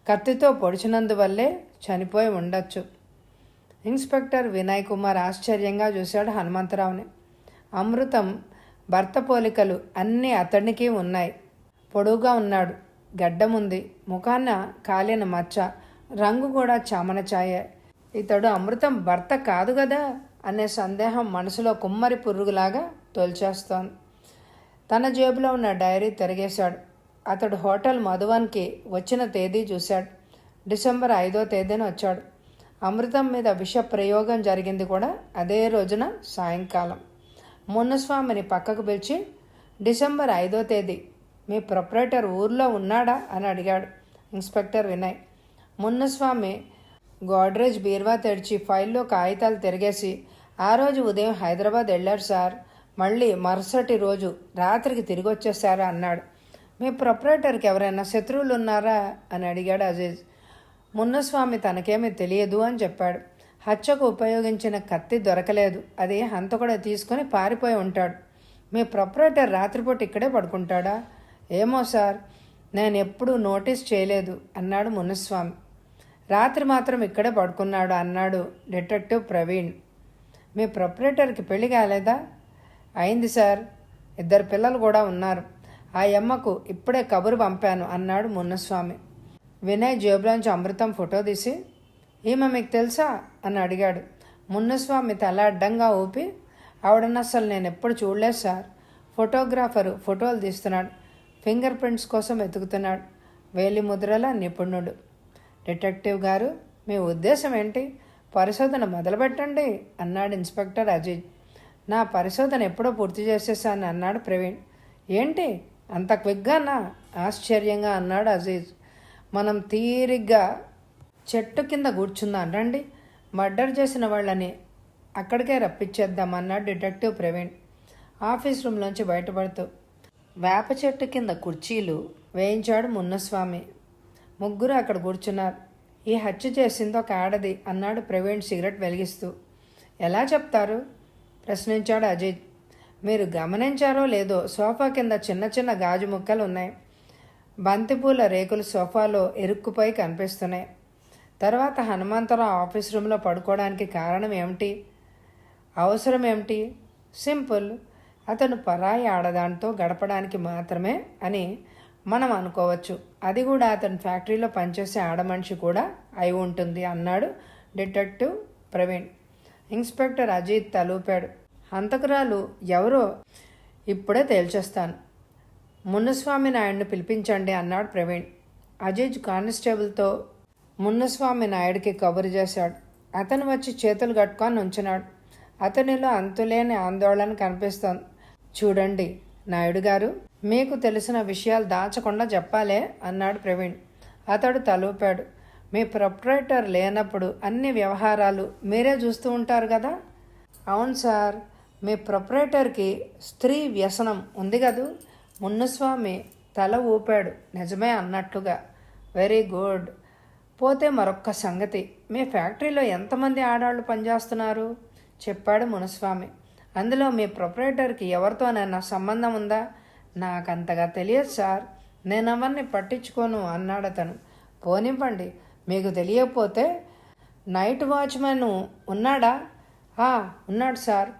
కత్తితో పొడిచినందువల్లే చనిపోయి ఉండొచ్చు. ఇన్స్పెక్టర్ వినయ్ కుమార్ ఆశ్చర్యంగా చూశాడు హనుమంతరావుని. అమృతం భర్త పోలికలు అన్నీ అతనికి ఉన్నాయి. పొడువుగా ఉన్నాడు. గడ్డముంది. ముఖాన కాలిన మచ్చ. రంగు కూడా చామన ఛాయ. ఇతడు అమృతం భర్త కాదు కదా అనే సందేహం మనసులో కుమ్మరి పురుగులాగా తోల్చేస్తోంది. తన జేబులో ఉన్న డైరీ తిరిగేశాడు. అతడు హోటల్ మధువన్కి వచ్చిన తేదీ చూశాడు. డిసెంబర్ 5వ తేదీన వచ్చాడు. అమృతం మీద విష ప్రయోగం జరిగింది కూడా అదే రోజున సాయంకాలం. మున్నస్వామిని పక్కకు పిలిచి, డిసెంబర్ 5వ తేదీ మీ ప్రొప్రైటర్ ఊర్లో ఉన్నాడా అని అడిగాడు ఇన్స్పెక్టర్ వినయ్. మున్నస్వామి గోడ్రేజ్ బీర్వా తెరిచి ఫైల్లో కాగితాలు తిరిగేసి, ఆ రోజు ఉదయం హైదరాబాద్ వెళ్ళాడు సార్, మళ్ళీ మరుసటి రోజు రాత్రికి తిరిగి వచ్చేసారా అన్నాడు. మీ ప్రొప్రైటర్కి ఎవరైనా శత్రువులు ఉన్నారా అని అడిగాడు అజీజ్. మున్నస్వామి తనకేమీ తెలియదు అని చెప్పాడు. హత్యకు ఉపయోగించిన కత్తి దొరకలేదు. అది హంతకుడే తీసుకుని పారిపోయి ఉంటాడు. మీ ప్రొప్రైటర్ రాత్రిపూట ఇక్కడే పడుకుంటాడా? ఏమో సార్, నేను ఎప్పుడూ నోటీస్ చేయలేదు అన్నాడు మున్నస్వామి. రాత్రి మాత్రం ఇక్కడే పడుకున్నాడు అన్నాడు డిటెక్టివ్ ప్రవీణ్. మీ ప్రొప్రైటర్కి పెళ్లి కాలేదా? అయింది సార్, 2 పిల్లలు కూడా ఉన్నారు. ఆ అమ్మకు ఇప్పుడే కబురు పంపాను అన్నాడు మున్నస్వామి. వినయ్ జేబులోంచి అమృతం ఫోటో తీసి, ఈమె మీకు తెలుసా అని అడిగాడు. మున్నస్వామి తల అడ్డంగా ఊపి, ఆవిడన్న అసలు నేను ఎప్పుడు చూడలేదు సార్. ఫోటోగ్రాఫరు ఫోటోలు తీస్తున్నాడు. ఫింగర్ ప్రింట్స్ కోసం వెతుకుతున్నాడు. వేలి ముద్రల నిపుణుడు. డిటెక్టివ్ గారు, మీ ఉద్దేశం ఏంటి? పరిశోధన మొదలుపెట్టండి అన్నాడు ఇన్స్పెక్టర్ అజీజ్. నా పరిశోధన ఎప్పుడో పూర్తి చేసేసాను అన్నాడు ప్రవీణ్. ఏంటి అంత క్విక్గానా? ఆశ్చర్యంగా అన్నాడు అజీజ్. మనం తీరిగ్గా చెట్టు కింద కూర్చుందాం రండి, మర్డర్ చేసిన వాళ్ళని అక్కడికే రప్పించేద్దాం అన్నాడు డిటెక్టివ్ ప్రవీణ్ ఆఫీస్ రూమ్లోంచి బయటపడుతూ. వేప చెట్టు కింద కుర్చీలు వేయించాడు మున్నస్వామి. ముగ్గురు అక్కడ కూర్చున్నారు. ఈ హత్య చేసింది ఒక ఆడది అన్నాడు ప్రవీణ్ సిగరెట్ వెలిగిస్తూ. ఎలా చెప్తారు ప్రశ్నించాడు అజయ్. మీరు గమనించారో లేదో సోఫా కింద చిన్న చిన్న గాజు ముక్కలు ఉన్నాయి. బంతిపూల రేకులు సోఫాలో ఇరుక్కుపోయి కనిపిస్తున్నాయి. తర్వాత హనుమంతరావు ఆఫీస్ రూమ్లో పడుకోవడానికి కారణం ఏమిటి? అవసరం ఏమిటి? సింపుల్, అతను పరాయి ఆడదాంతో గడపడానికి మాత్రమే అని మనం అనుకోవచ్చు. అది కూడా అతను ఫ్యాక్టరీలో పనిచేసే ఆడమనిషి కూడా అయి ఉంటుంది అన్నాడు డిటెక్టివ్ ప్రవీణ్. ఇన్స్పెక్టర్ అజిత్ తలూపాడు. హంతకురాలు ఎవరో ఇప్పుడే తేల్చేస్తాను. మున్నస్వామి నాయుడిని పిలిపించండి అన్నాడు ప్రవీణ్. అజీజ్ కానిస్టేబుల్తో మున్నస్వామి నాయుడికి కబురు చేశాడు. అతను వచ్చి చేతులు కట్టుకొని ఉంచున్నాడు. అతనిలో అంతులేని ఆందోళన కనిపిస్తోంది. చూడండి నాయుడు గారు, మీకు తెలిసిన విషయాలు దాచకుండా చెప్పాలే అన్నాడు ప్రవీణ్. అతడు తలూపాడు. మీ ప్రొప్రైటర్ లేనప్పుడు అన్ని వ్యవహారాలు మీరే చూస్తూ ఉంటారు కదా? అవును సార్, మీ ప్రొప్రైటర్కి స్త్రీ వ్యసనం ఉంది కదూ? మున్నస్వామి తల ఊపాడు నిజమే అన్నట్లుగా. Very good. పోతే మరొక్క సంగతి, మీ ఫ్యాక్టరీలో ఎంతమంది ఆడాళ్ళు పనిచేస్తున్నారు చెప్పాడు మునస్వామి. అందులో మీ ప్రొప్రైటర్కి ఎవరితోనైనా సంబంధం ఉందా? నాకంతగా తెలియదు సార్, నేను అవన్నీ పట్టించుకోను అన్నాడు అతను. పోనివ్వండి, మీకు తెలియకపోతే నైట్ వాచ్మెన్ ఉన్నాడా? ఉన్నాడు సార్.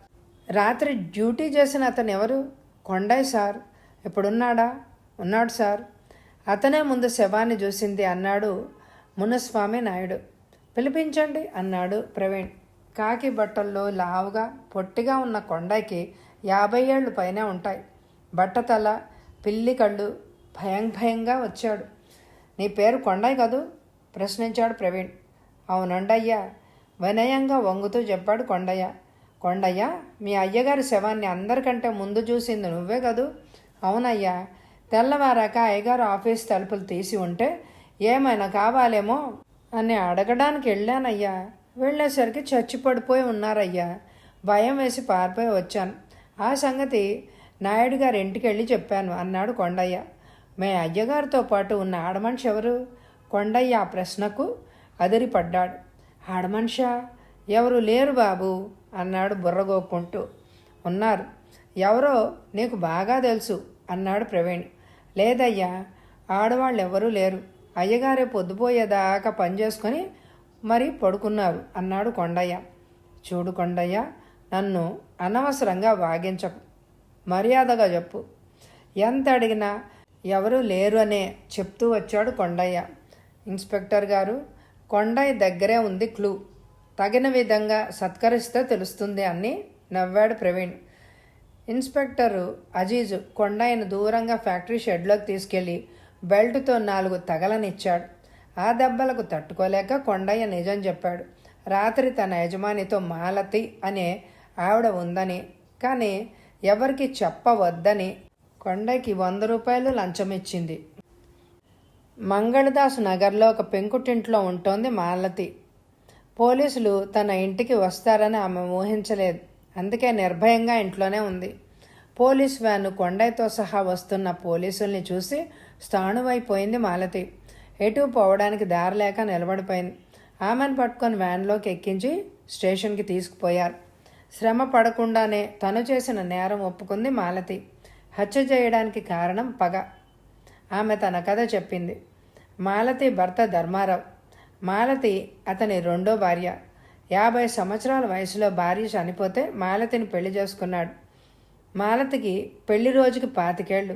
రాత్రి డ్యూటీ చేసిన అతను ఎవరు? కొండయ్య సార్. ఎప్పుడున్నాడా? ఉన్నాడు సార్. అతనే ముందు శవాన్ని చూసింది అన్నాడు మునస్వామి నాయుడు. పిలిపించండి అన్నాడు ప్రవీణ్. కాకి బట్టల్లో లావుగా పొట్టిగా ఉన్న కొండయ్యకి 50 ఏళ్ళు పైనే ఉంటాయి. బట్టతల, పిల్లి కళ్ళు, భయంగా వచ్చాడు. నీ పేరు కొండయ్య కదూ? ప్రశ్నించాడు ప్రవీణ్. అవునండయ్యా, వినయంగా వంగుతూ చెప్పాడు కొండయ్య. కొండయ్య, మీ అయ్యగారి శవాన్ని అందరికంటే ముందు చూసింది నువ్వే కదూ? అవునయ్యా, తెల్లవారాక అయ్యగారు ఆఫీస్ తలుపులు తీసి ఉంటే ఏమైనా కావాలేమో అని అడగడానికి వెళ్ళానయ్యా. వెళ్ళేసరికి చచ్చిపడిపోయి ఉన్నారయ్యా. భయం వేసి పారిపోయి వచ్చాను. ఆ సంగతి నాయుడు గారి ఇంటికి వెళ్ళి చెప్పాను అన్నాడు కొండయ్య. మే అయ్యగారితో పాటు ఉన్న ఆడమనిషి ఎవరు? కొండయ్య ఆ ప్రశ్నకు అదిరిపడ్డాడు. ఆడమనిషా? ఎవరు లేరు బాబు అన్నాడు బుర్రగోక్కుంటూ. ఉన్నారు. ఎవరో నీకు బాగా తెలుసు అన్నాడు ప్రవీణ్. లేదయ్యా, ఆడవాళ్ళు ఎవరూ లేరు. అయ్యగారే పొద్దుపోయేదాకా పనిచేసుకొని మరి పడుకున్నారు అన్నాడు కొండయ్య. చూడు కొండయ్య, నన్ను అనవసరంగా వాగించకు. మర్యాదగా చెప్పు. ఎంత అడిగినా ఎవరూ లేరు అనే చెప్తూ వచ్చాడు కొండయ్య. ఇన్స్పెక్టర్ గారు, కొండయ్య దగ్గరే ఉంది క్లూ. తగిన విధంగా సత్కరిస్తే తెలుస్తుంది అని నవ్వాడు ప్రవీణ్. ఇన్స్పెక్టరు అజీజు కొండయ్యను దూరంగా ఫ్యాక్టరీ షెడ్లోకి తీసుకెళ్లి బెల్టుతో 4 తగలనిచ్చాడు. ఆ దెబ్బలకు తట్టుకోలేక కొండయ్య నిజం చెప్పాడు. రాత్రి తన యజమానితో మాలతి అనే ఆవిడ ఉందని, కానీ ఎవరికి చెప్పవద్దని కొండయ్యకి 100 రూపాయలు లంచం ఇచ్చింది. మంగళదాసు నగర్లో ఒక పెంకుటింట్లో ఉంటోంది మాలతి. పోలీసులు తన ఇంటికి వస్తారని ఆమె ఊహించలేదు. అందుకే నిర్భయంగా ఇంట్లోనే ఉంది. పోలీస్ వ్యాను కొండయ్యతో సహా వస్తున్న పోలీసుల్ని చూసి స్థాణువైపోయింది మాలతి. ఎటు పోవడానికి దారి లేక నిలబడిపోయింది. ఆమెను పట్టుకొని వ్యాన్లోకి ఎక్కించి స్టేషన్కి తీసుకుపోయారు. శ్రమ పడకుండానే తను చేసిన నేరం ఒప్పుకుంది మాలతి. హత్య చేయడానికి కారణం పగ. ఆమె తన కథ చెప్పింది. మాలతి భర్త ధర్మారావు. మాలతి అతని రెండో భార్య. 50 సంవత్సరాల వయసులో భార్య చనిపోతే మాలతిని పెళ్లి చేసుకున్నాడు. మాలతికి పెళ్లి రోజుకి 25 ఏళ్ళు.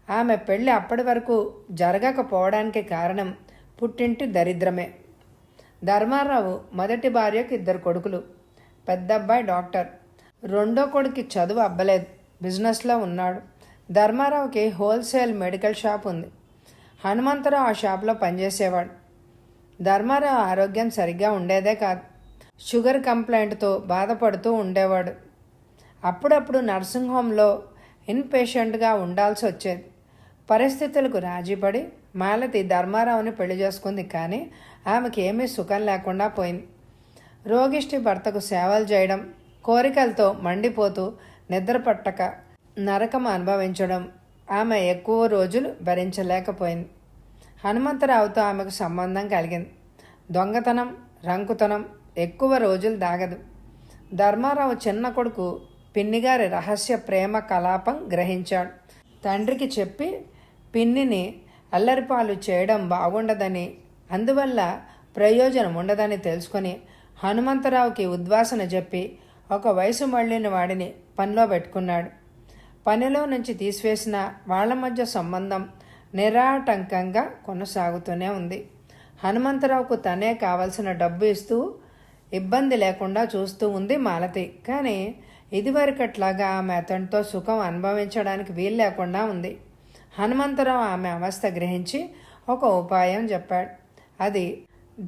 ఆమె పెళ్లి అప్పటి వరకు జరగకపోవడానికి కారణం పుట్టింటి దరిద్రమే. ధర్మారావు మొదటి భార్యకు 2 కొడుకులు. పెద్ద అబ్బాయి డాక్టర్. రెండో కొడుకు చదువు అబ్బలేదు, బిజినెస్లో ఉన్నాడు. ధర్మారావుకి హోల్సేల్ మెడికల్ షాప్ ఉంది. హనుమంతరావు ఆ షాప్లో పనిచేసేవాడు. ధర్మారావు ఆరోగ్యం సరిగ్గా ఉండేదే కాదు. షుగర్ కంప్లైంట్తో బాధపడుతూ ఉండేవాడు. అప్పుడప్పుడు నర్సింగ్ హోంలో ఇన్పేషెంట్గా ఉండాల్సి వచ్చేది. పరిస్థితులకు రాజీపడి మాలతి ధర్మారావుని పెళ్లి చేసుకుంది. కానీ ఆమెకి ఏమీ సుఖం లేకుండా పోయింది. రోగిష్టి భర్తకు సేవలు చేయడం, కోరికలతో మండిపోతూ నిద్ర పట్టక నరకం అనుభవించడం ఆమె ఎక్కువ రోజులు భరించలేకపోయింది. హనుమంతరావుతో ఆమెకు సంబంధం కలిగింది. దొంగతనం, రంకుతనం ఎక్కువ రోజులు దాగదు. ధర్మారావు చిన్న కొడుకు పిన్నిగారి రహస్య ప్రేమ కలాపం గ్రహించాడు. తండ్రికి చెప్పి పిన్నిని అల్లరిపాలు చేయడం బాగుండదని, అందువల్ల ప్రయోజనం ఉండదని తెలుసుకొని హనుమంతరావుకి ఉద్వాసన చెప్పి ఒక వయసు మళ్ళిన వాడిని పనిలో పెట్టుకున్నాడు. పనిలో నుంచి తీసివేసిన వాళ్ల మధ్య సంబంధం నిరాటంకంగా కొనసాగుతూనే ఉంది. హనుమంతరావుకు తనే కావలసిన డబ్బు ఇస్తూ ఇబ్బంది లేకుండా చూస్తూ ఉంది మాలతి. కానీ ఇదివరకట్లాగా ఆమె అతనితో సుఖం అనుభవించడానికి వీలు లేకుండా ఉంది. హనుమంతరావు ఆమె అవస్థ గ్రహించి ఒక ఉపాయం చెప్పాడు. అది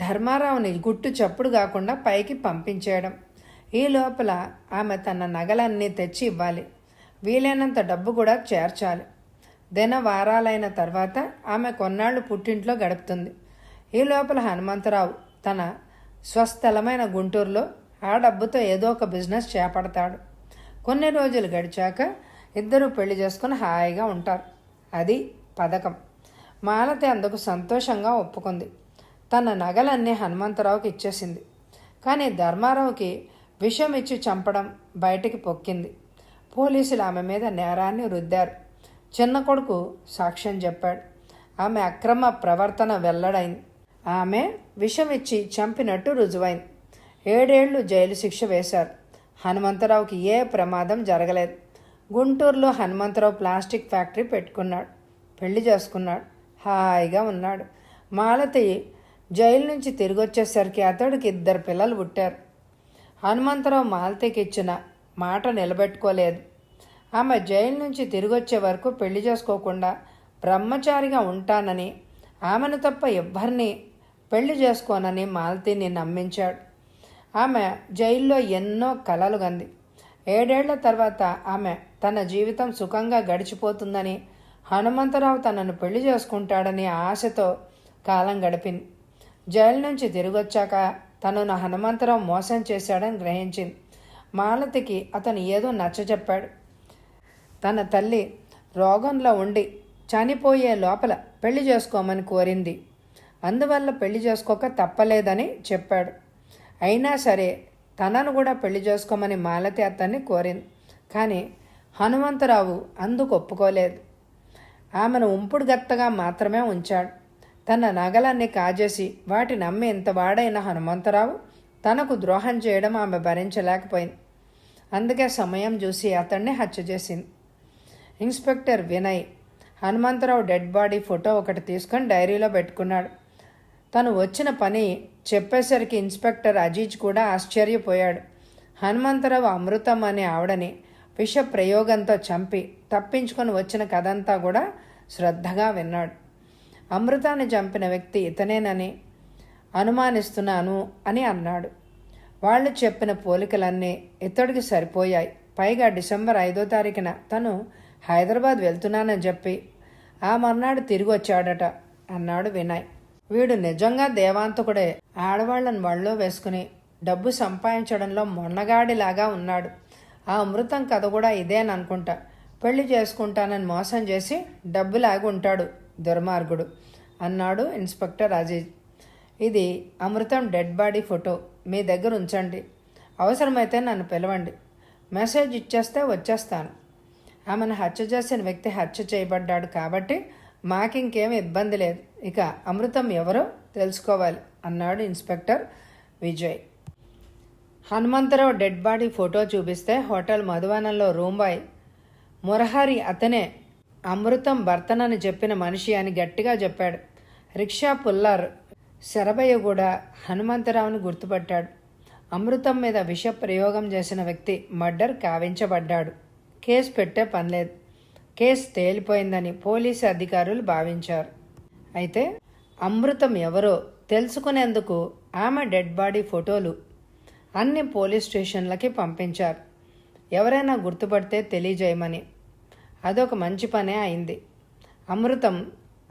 ధర్మారావుని గుట్టు చప్పుడు కాకుండా పైకి పంపించేయడం. ఈ లోపల ఆమె తన నగలన్నీ తెచ్చి ఇవ్వాలి. వీలైనంత డబ్బు కూడా చేర్చాలి. వారాలైన తర్వాత ఆమె కొన్నాళ్ళు పుట్టింట్లో గడుపుతుంది. ఈ లోపల హనుమంతరావు తన స్వస్థలమైన గుంటూరులో ఆ డబ్బుతో ఏదో ఒక బిజినెస్ చేపడతాడు. కొన్ని రోజులు గడిచాక ఇద్దరూ పెళ్లి చేసుకుని హాయిగా ఉంటారు. అది పథకం. మాలతి అందుకు సంతోషంగా ఒప్పుకుంది. తన నగలన్నీ హనుమంతరావుకి ఇచ్చేసింది. కానీ ధర్మారావుకి విషం ఇచ్చి చంపడం బయటికి పొక్కింది. పోలీసులు ఆమె మీద నేరాన్ని రుద్దారు. చిన్న కొడుకు సాక్ష్యం చెప్పాడు. ఆమె అక్రమ ప్రవర్తన వెల్లడైంది. ఆమె విషం ఇచ్చి చంపినట్టు రుజువైంది. 7 ఏళ్లు జైలు శిక్ష వేశారు. హనుమంతరావుకి ఏ ప్రమాదం జరగలేదు. గుంటూరులో హనుమంతరావు ప్లాస్టిక్ ఫ్యాక్టరీ పెట్టుకున్నాడు. పెళ్లి చేసుకున్నాడు. హాయిగా ఉన్నాడు. మాలతి జైలు నుంచి తిరిగి వచ్చేసరికి అతడికి 2 పిల్లలు పుట్టారు. హనుమంతరావు మాలతికి ఇచ్చిన మాట నిలబెట్టుకోలేదు. ఆమె జైలు నుంచి తిరిగొచ్చే వరకు పెళ్లి చేసుకోకుండా బ్రహ్మచారిగా ఉంటానని, ఆమెను తప్ప ఎవ్వరిని పెళ్లి చేసుకోనని మాలతిని నమ్మించాడు. ఆమె జైల్లో ఎన్నో కలలు కంది. 7 ఏళ్ల తర్వాత ఆమె తన జీవితం సుఖంగా గడిచిపోతుందని, హనుమంతరావు తనను పెళ్లి చేసుకుంటాడని ఆశతో కాలం గడిపింది. జైలు నుంచి తిరిగొచ్చాక తనను హనుమంతరావు మోసం చేశాడని గ్రహించింది. మాలతికి అతను ఏదో నచ్చజెప్పాడు. తన తల్లి రోగంలో ఉండి చనిపోయే లోపల పెళ్లి చేసుకోమని కోరింది. అందువల్ల పెళ్లి చేసుకోక తప్పలేదని చెప్పాడు. అయినా సరే తనను కూడా పెళ్లి చేసుకోమని మాలతి అతన్ని కోరింది. కానీ హనుమంతరావు అందుకు ఒప్పుకోలేదు. ఆమెను ఉంపుడు గత్తగా మాత్రమే ఉంచాడు. తన నగలన్నీ కాజేసి వాటిని అమ్మి ఇంత వాడైన హనుమంతరావు తనకు ద్రోహం చేయడం ఆమె భరించలేకపోయింది. అందుకే సమయం చూసి అతన్ని హత్య చేసింది. Inspector Vinay Hanumantharao dead body photo ఒకటి తీసుకొని డైరీలో పెట్టుకున్నాడు. తను వచ్చిన పని చెప్పేసరికి ఇన్స్పెక్టర్ అజీజ్ కూడా ఆశ్చర్యపోయాడు. హనుమంతరావు అమృతం అనే ఆవిడని విష ప్రయోగంతో చంపి తప్పించుకొని వచ్చిన కథంతా కూడా శ్రద్ధగా విన్నాడు. అమృతాన్ని చంపిన వ్యక్తి ఇతనేనని అనుమానిస్తున్నాను అని అన్నాడు. వాళ్ళు చెప్పిన పోలికలన్నీ ఇతడికి సరిపోయాయి. పైగా డిసెంబర్ 5వ తారీఖున తను హైదరాబాద్ వెళ్తున్నానని చెప్పి ఆ మర్నాడు తిరిగి వచ్చాడట అన్నాడు వినయ్. వీడు నిజంగా దేవాంతకుడే. ఆడవాళ్లను వళ్ళో వేసుకుని డబ్బు సంపాదించడంలో మొన్నగాడిలాగా ఉన్నాడు. ఆ అమృతం కథ కూడా ఇదేననుకుంటా. పెళ్లి చేసుకుంటానని మోసం చేసి డబ్బు లాగి ఉంటాడు దుర్మార్గుడు అన్నాడు ఇన్స్పెక్టర్ అజీజ్. ఇది అమృతం డెడ్ బాడీ ఫోటో మీ దగ్గర ఉంచండి. అవసరమైతే నన్ను పిలవండి. మెసేజ్ ఇచ్చేస్తే వచ్చేస్తాను. ఆమెను హత్య చేసిన వ్యక్తి హత్య చేయబడ్డాడు కాబట్టి మాకింకేం ఇబ్బంది లేదు. ఇక అమృతం ఎవరో తెలుసుకోవాలి అన్నాడు inspector Vijay. Hanumantharao dead body photo చూపిస్తే హోటల్ మధువనంలో రూమ్ బాయ్ మురహరి అతనే అమృతం భర్తనని చెప్పిన మనిషి అని గట్టిగా చెప్పాడు. రిక్షా పుల్లార్ శరభయ్య కూడా హనుమంతరావుని గుర్తుపట్టాడు. అమృతం మీద విష ప్రయోగం చేసిన వ్యక్తి మర్డర్ కావించబడ్డాడు. కేసు పెట్టే పనిలేదు. కేసు తేలిపోయిందని పోలీసు అధికారులు భావించారు. అయితే అమృతం ఎవరో తెలుసుకునేందుకు ఆమె డెడ్ బాడీ ఫోటోలు అన్ని పోలీస్ స్టేషన్లకి పంపించారు. ఎవరైనా గుర్తుపడితే తెలియజేయమని. అదొక మంచి పనే అయింది. అమృతం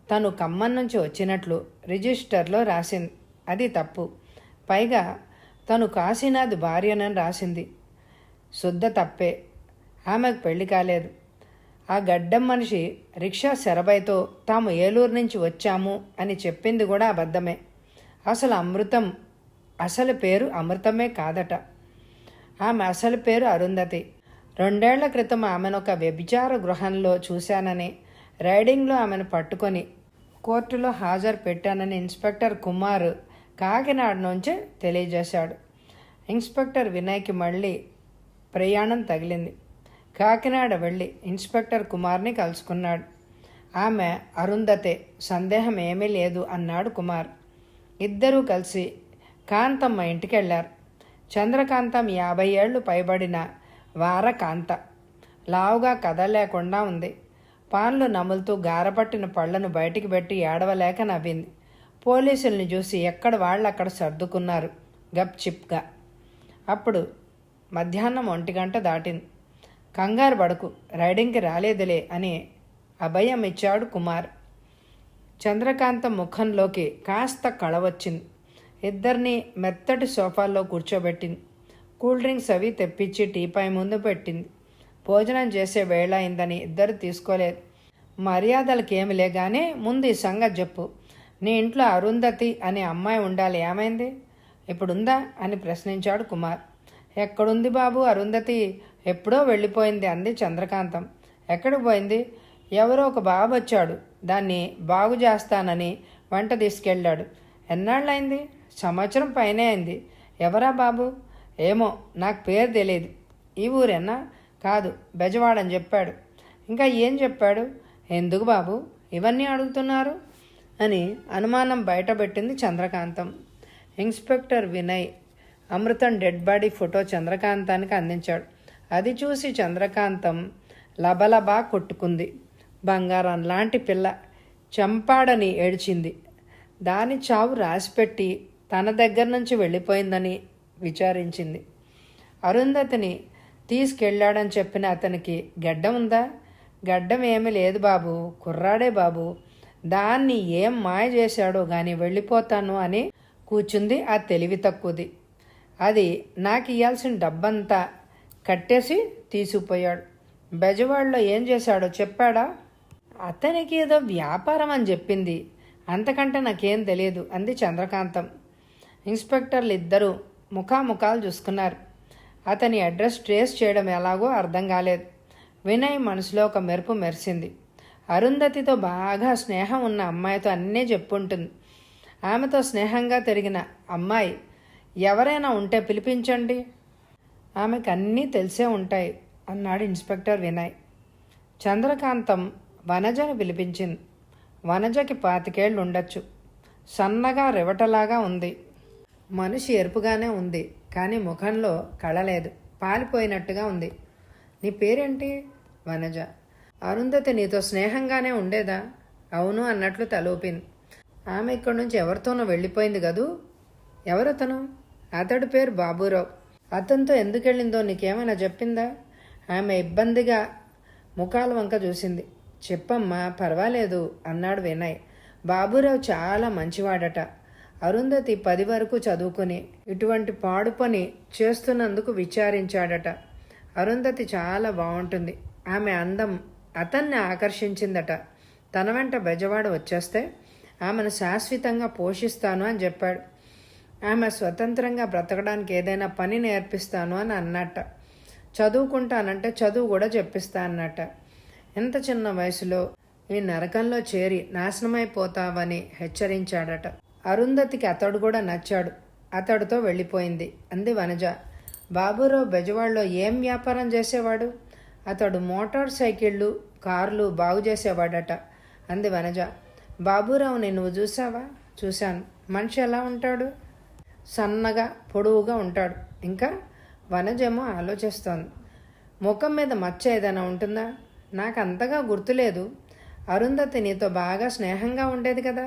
తను ఖమ్మం నుంచి వచ్చినట్లు రిజిస్టర్లో రాసింది. అది తప్పు. పైగా తను కాశీనాథ్ భార్యనని రాసింది. శుద్ధ తప్పే. ఆమెకు పెళ్లి కాలేదు. ఆ గడ్డం మనిషి రిక్షా శరభయ్యతో తాము ఏలూరు నుంచి వచ్చాము అని చెప్పింది కూడా అబద్ధమే. అసలు అమృతం అసలు పేరు అమృతమే కాదట. ఆమె అసలు పేరు అరుంధతి. 2 ఏళ్ల క్రితం ఆమెను ఒక వ్యభిచార గృహంలో చూశానని, రైడింగ్లో ఆమెను పట్టుకొని కోర్టులో హాజరు పెట్టానని ఇన్స్పెక్టర్ కుమార్ కాకినాడ నుంచి తెలియజేశాడు. ఇన్స్పెక్టర్ వినయ్కి మళ్ళీ ప్రయాణం తగిలింది. కాకినాడ వెళ్ళి ఇన్స్పెక్టర్ కుమార్ని కలుసుకున్నాడు. ఆమె అరుంధతే, సందేహం ఏమీ లేదు అన్నాడు కుమార్. ఇద్దరూ కలిసి కాంతమ్మ ఇంటికెళ్లారు. చంద్రకాంతం 50 ఏళ్లు పైబడిన వారకాంత. లావుగా కదలేకుండా ఉంది. పాన్లు నములుతూ గారపట్టిన పళ్లను బయటికి పెట్టి ఏడవలేక నవ్వింది. పోలీసుల్ని చూసి ఎక్కడ వాళ్ళక్కడ సర్దుకున్నారు గప్చిప్గా. అప్పుడు మధ్యాహ్నం 1 గంట దాటింది. కంగారు పడకు, రైడింగ్కి రాలేదులే అని అభయం ఇచ్చాడు కుమార్. చంద్రకాంతం ముఖంలోకి కాస్త కళ వచ్చింది. ఇద్దరిని మెత్తటి సోఫాల్లో కూర్చోబెట్టింది. కూల్ డ్రింక్స్ అవి తెప్పించి టీపాయ్ ముందు పెట్టింది. భోజనం చేసే వేళ అయిందని ఇద్దరు తీసుకోలేదు. మర్యాదలకేమిలే కానీ ముందు ఈ సంగతి చెప్పు. నీ ఇంట్లో అరుంధతి అనే అమ్మాయి ఉండాలి, ఏమైంది? ఇప్పుడుందా అని ప్రశ్నించాడు కుమార్. ఎక్కడుంది బాబు అరుంధతి? ఎప్పుడో వెళ్ళిపోయింది అంది చంద్రకాంతం. ఎక్కడికి పోయింది? ఎవరో ఒక బాబు వచ్చాడు, దాన్ని బాగు చేస్తానని వంట తీసుకెళ్ళాడు. ఎన్నాళ్ళైంది? సంవత్సరం పైనే అయింది. ఎవరా బాబు? ఏమో, నాకు పేరు తెలియదు. ఈ ఊరేనా? కాదు, బెజవాడని చెప్పాడు. ఇంకా ఏం చెప్పాడు? ఎందుకు బాబు ఇవన్నీ అడుగుతున్నారు అని అనుమానం బయటపెట్టింది చంద్రకాంతం. ఇన్స్పెక్టర్ వినయ్ అమృతం డెడ్ బాడీ ఫోటో చంద్రకాంతానికి అందించాడు. అది చూసి చంద్రకాంతం లబలబా కొట్టుకుంది. బంగారం లాంటి పిల్ల చంపాడని ఏడ్చింది. దాని చావు రాసిపెట్టి తన దగ్గర నుంచి వెళ్ళిపోయిందని విచారించింది. అరుంధతిని తీసుకెళ్ళాడని చెప్పిన అతనికి గడ్డం ఉందా? గడ్డం ఏమీ లేదు బాబు, కుర్రాడే బాబు. దాన్ని ఏం మాయ చేశాడో గాని వెళ్ళిపోతాను అని కూర్చుంది ఆ తెలివి తక్కువది. అది నాకు ఇయ్యాల్సిన డబ్బంతా కట్టేసి తీసుకుపోయాడు. బెజవాడలో ఏం చేశాడో చెప్పాడా? అతనికి ఏదో వ్యాపారం అని చెప్పింది, అంతకంటే నాకేం తెలియదు అంది చంద్రకాంతం. ఇన్స్పెక్టర్లు ఇద్దరూ ముఖాముఖాలు చూసుకున్నారు. అతని అడ్రస్ ట్రేస్ చేయడం ఎలాగో అర్థం కాలేదు. వినయ్ మనసులో ఒక మెరుపు మెరిసింది. అరుంధతితో బాగా స్నేహం ఉన్న అమ్మాయితో అన్నీ చెప్పుంటుంది. ఆమెతో స్నేహంగా తిరిగిన అమ్మాయి ఎవరైనా ఉంటే పిలిపించండి, ఆమెకు అన్నీ తెలిసే ఉంటాయి అన్నాడు ఇన్స్పెక్టర్ వినయ్. చంద్రకాంతం వనజను పిలిపించింది. వనజకి 25 ఉండొచ్చు. సన్నగా రివటలాగా ఉంది. మనిషి ఎరుపుగానే ఉంది, కానీ ముఖంలో కళ లేదు, పాలిపోయినట్టుగా ఉంది. నీ పేరేంటి? వనజ. అరుంధతి నీతో స్నేహంగానే ఉండేదా? అవును అన్నట్లు తలూపింది. ఆమె ఇక్కడి నుంచి ఎవరితోనో వెళ్ళిపోయింది కదూ? ఎవరతను? అతడి పేరు బాబురావు. అతనితో ఎందుకు వెళ్ళిందో నీకేమైనా చెప్పిందా? ఆమె ఇబ్బందిగా ముఖాల వంక చూసింది. చెప్పమ్మా, పర్వాలేదు అన్నాడు వినయ్. బాబురావు చాలా మంచివాడట. అరుంధతి 10 వరకు చదువుకుని ఇటువంటి పాడు పని చేస్తున్నందుకు విచారించాడట. అరుంధతి చాలా బాగుంటుంది. ఆమె అందం అతన్ని ఆకర్షించిందట. తన వెంట బెజవాడ వచ్చేస్తే ఆమెను శాశ్వతంగా పోషిస్తాను అని చెప్పాడు. ఆమె స్వతంత్రంగా బ్రతకడానికి ఏదైనా పని నేర్పిస్తాను అని అన్నట్ట. చదువుకుంటానంటే చదువు కూడా చెప్పిస్తా అన్నట్ట. ఎంత చిన్న వయసులో ఈ నరకంలో చేరి నాశనమైపోతావని హెచ్చరించాడట. అరుంధతికి అతడు కూడా నచ్చాడు. అతడితో వెళ్ళిపోయింది అంది వనజ. బాబురావు బెజవాడలో ఏం వ్యాపారం చేసేవాడు? అతడు మోటార్ సైకిళ్ళు, కార్లు బాగు చేసేవాడట అంది వనజ. బాబురావుని నువ్వు చూసావా? చూశాను. మనిషి ఎలా ఉంటాడు? సన్నగా పొడవుగా ఉంటాడు. ఇంకా? వనజేమో ఆలోచిస్తోంది. ముఖం మీద మచ్చ ఏదైనా ఉంటుందా? నాకు అంతగా గుర్తులేదు. అరుంధతి నీతో బాగా స్నేహంగా ఉండేది కదా,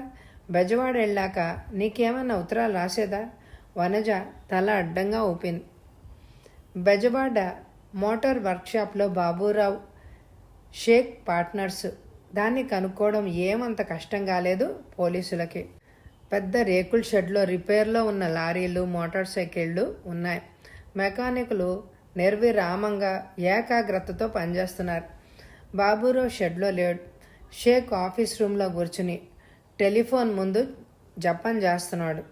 బెజవాడ వెళ్ళాక నీకేమన్నా ఉత్తరాలు రాసేదా? వనజ తల అడ్డంగా ఊపింది. బెజవాడ మోటార్ వర్క్షాప్లో బాబురావు షేక్ పార్ట్నర్స్. దాన్ని కనుక్కోవడం ఏమంత కష్టం కాలేదు పోలీసులకి. పెద్ద రేకుల షెడ్లో రిపేర్లో ఉన్న లారీలు, మోటార్ సైకిళ్ళు ఉన్నాయి. మెకానికులు నిర్విరామంగా ఏకాగ్రతతో పనిచేస్తున్నారు. బాబురావు షెడ్లో లేడు. షేక్ ఆఫీస్ రూమ్లో కూర్చుని టెలిఫోన్ ముందు జపం చేస్తున్నాడు.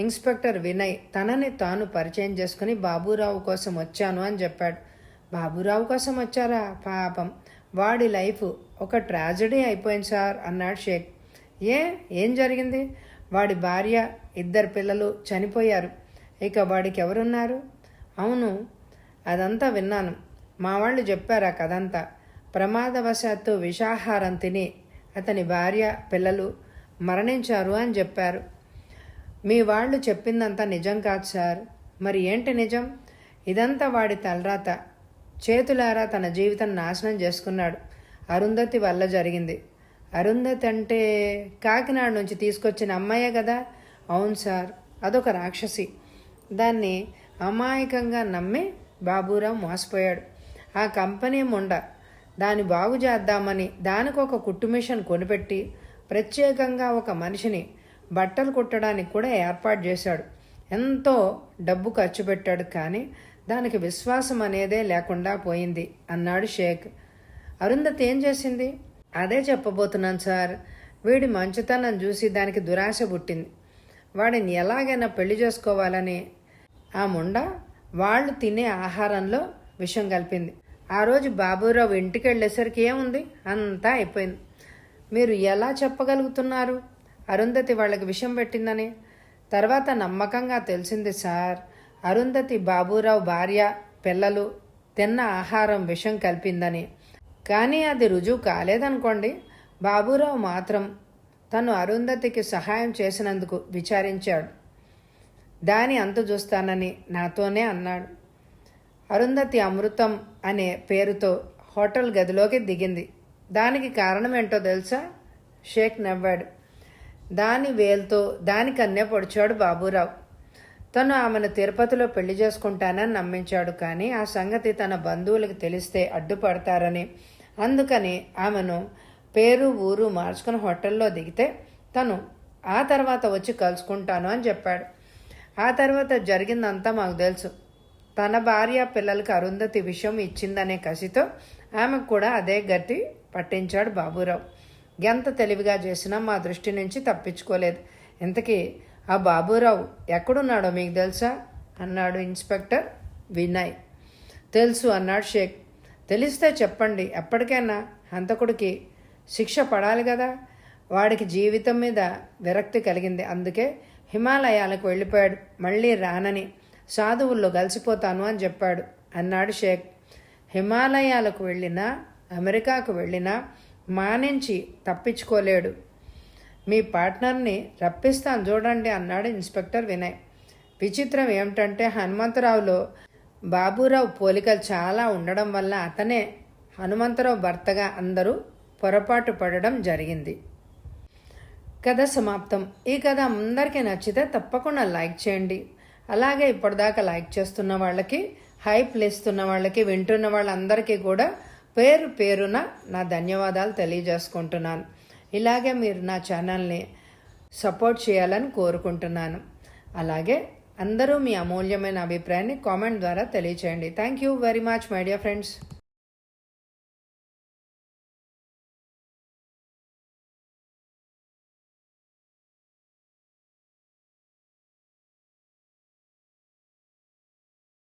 ఇన్స్పెక్టర్ వినయ్ తనని తాను పరిచయం చేసుకుని బాబురావు కోసం వచ్చాను అని చెప్పాడు. బాబురావు కోసం వచ్చారా? పాపం, వాడి లైఫ్ ఒక ట్రాజడీ అయిపోయింది సార్ అన్నాడు షేక్. ఏం జరిగింది? వాడి భార్య, 2 పిల్లలు చనిపోయారు. ఇక వాడికి ఎవరున్నారు? అవును, అదంతా విన్నాను. మా వాళ్ళు చెప్పారా కదంతా. ప్రమాదవశాత్తు విషాహారం తిని అతని భార్య, పిల్లలు మరణించారు అని చెప్పారు. మీ వాళ్ళు చెప్పిందంతా నిజం కాదు సార్. మరి ఏంటి నిజం? ఇదంతా వాడి తలరాత. చేతులారా తన జీవితం నాశనం చేసుకున్నాడు. అరుంధతి వల్ల జరిగింది. అరుంధతి అంటే కాకినాడ నుంచి తీసుకొచ్చిన అమ్మాయే కదా? అవును సార్, అదొక రాక్షసి. దాన్ని అమాయకంగా నమ్మి బాబురావు మోసపోయాడు. ఆ కంపెనీ ముండ దాన్ని బాగు చేద్దామని దానికి ఒక కుట్టు మిషన్ కొనిపెట్టి ప్రత్యేకంగా ఒక మనిషిని బట్టలు కుట్టడానికి కూడా ఏర్పాటు చేశాడు. ఎంతో డబ్బు ఖర్చు పెట్టాడు, కానీ దానికి విశ్వాసం అనేదే లేకుండా పోయింది అన్నాడు షేక్. అరుంధతి ఏం చేసింది? అదే చెప్పబోతున్నాను సార్. వీడి మంచితనం చూసి దానికి దురాశ పుట్టింది. వాడిని ఎలాగైనా పెళ్లి చేసుకోవాలని ఆ ముండ వాళ్ళు తినే ఆహారంలో విషం కలిపింది. ఆ రోజు బాబురావు ఇంటికి వెళ్ళేసరికి ఏముంది? అంతా అయిపోయింది. మీరు ఎలా చెప్పగలుగుతున్నారు అరుంధతి వాళ్ళకి విషం పెట్టిందని? తర్వాత నమ్మకంగా తెలిసింది సార్, అరుంధతి బాబురావు భార్య, పిల్లలు తిన్న ఆహారం విషం కలిపిందని. కానీ అది రుజువు కాలేదనుకోండి. బాబురావు మాత్రం తను అరుంధతికి సహాయం చేసినందుకు విచారించాడు. దాని అంతు చూస్తానని నాతోనే అన్నాడు. అరుంధతి అమృతం అనే పేరుతో హోటల్ గదిలోకి దిగింది. దానికి కారణం ఏంటో తెలుసా? షేక్ నవ్వాడు. దాని వేలుతో దాని కన్నే పొడిచాడు బాబూరావు. తను ఆమెను తిరుపతిలో పెళ్లి చేసుకుంటానని నమ్మించాడు. కానీ ఆ సంగతి తన బంధువులకు తెలిస్తే అడ్డుపడతారని, అందుకని ఆమెను పేరు ఊరు మార్చుకుని హోటల్లో దిగితే తను ఆ తర్వాత వచ్చి కలుసుకుంటాను అని చెప్పాడు. ఆ తర్వాత జరిగిందంతా మాకు తెలుసు. తన భార్య పిల్లలకి అరుంధతి విషయం ఇచ్చిందనే కసితో ఆమెకు కూడా అదే గతి పట్టించాడు బాబూరావు. ఎంత తెలివిగా చేసినా మా దృష్టి నుంచి తప్పించుకోలేదు. ఇంతకీ ఆ బాబూరావు ఎక్కడున్నాడో మీకు తెలుసా అన్నాడు ఇన్స్పెక్టర్ వినయ్. తెలుసు అన్నాడు షేక్. తెలిస్తే చెప్పండి. ఎప్పటికైనా హంతకుడికి శిక్ష పడాలి కదా. వాడికి జీవితం మీద విరక్తి కలిగింది. అందుకే హిమాలయాలకు వెళ్ళిపోయాడు. మళ్ళీ రానని, సాధువుల్లో కలిసిపోతాను అని చెప్పాడు అన్నాడు షేక్. హిమాలయాలకు వెళ్ళినా అమెరికాకు వెళ్ళినా మానించి తప్పించుకోలేడు. మీ పార్ట్నర్ని రప్పిస్తాను చూడండి అన్నాడు ఇన్స్పెక్టర్ వినయ్. విచిత్రం ఏమిటంటే హనుమంతరావులో బాబూరావు పోలికలు చాలా ఉండడం వల్ల అతనే హనుమంతరావు భర్తగా అందరూ పొరపాటు పడడం జరిగింది. కథ సమాప్తం. ఈ కథ అందరికీ నచ్చితే తప్పకుండా లైక్ చేయండి. అలాగే ఇప్పటిదాకా లైక్ చేస్తున్న వాళ్ళకి, హైప్ ఇస్తున్న వాళ్ళకి, వింటున్న వాళ్ళందరికీ కూడా పేరు పేరున నా ధన్యవాదాలు తెలియజేసుకుంటున్నాను. ఇలాగే మీరు నా ఛానల్ని సపోర్ట్ చేయాలని కోరుకుంటున్నాను. అలాగే అందరూ మీ అమూల్యమైన అభిప్రాయాన్ని కామెంట్ ద్వారా తెలియచేయండి. Thank you very much my dear friends.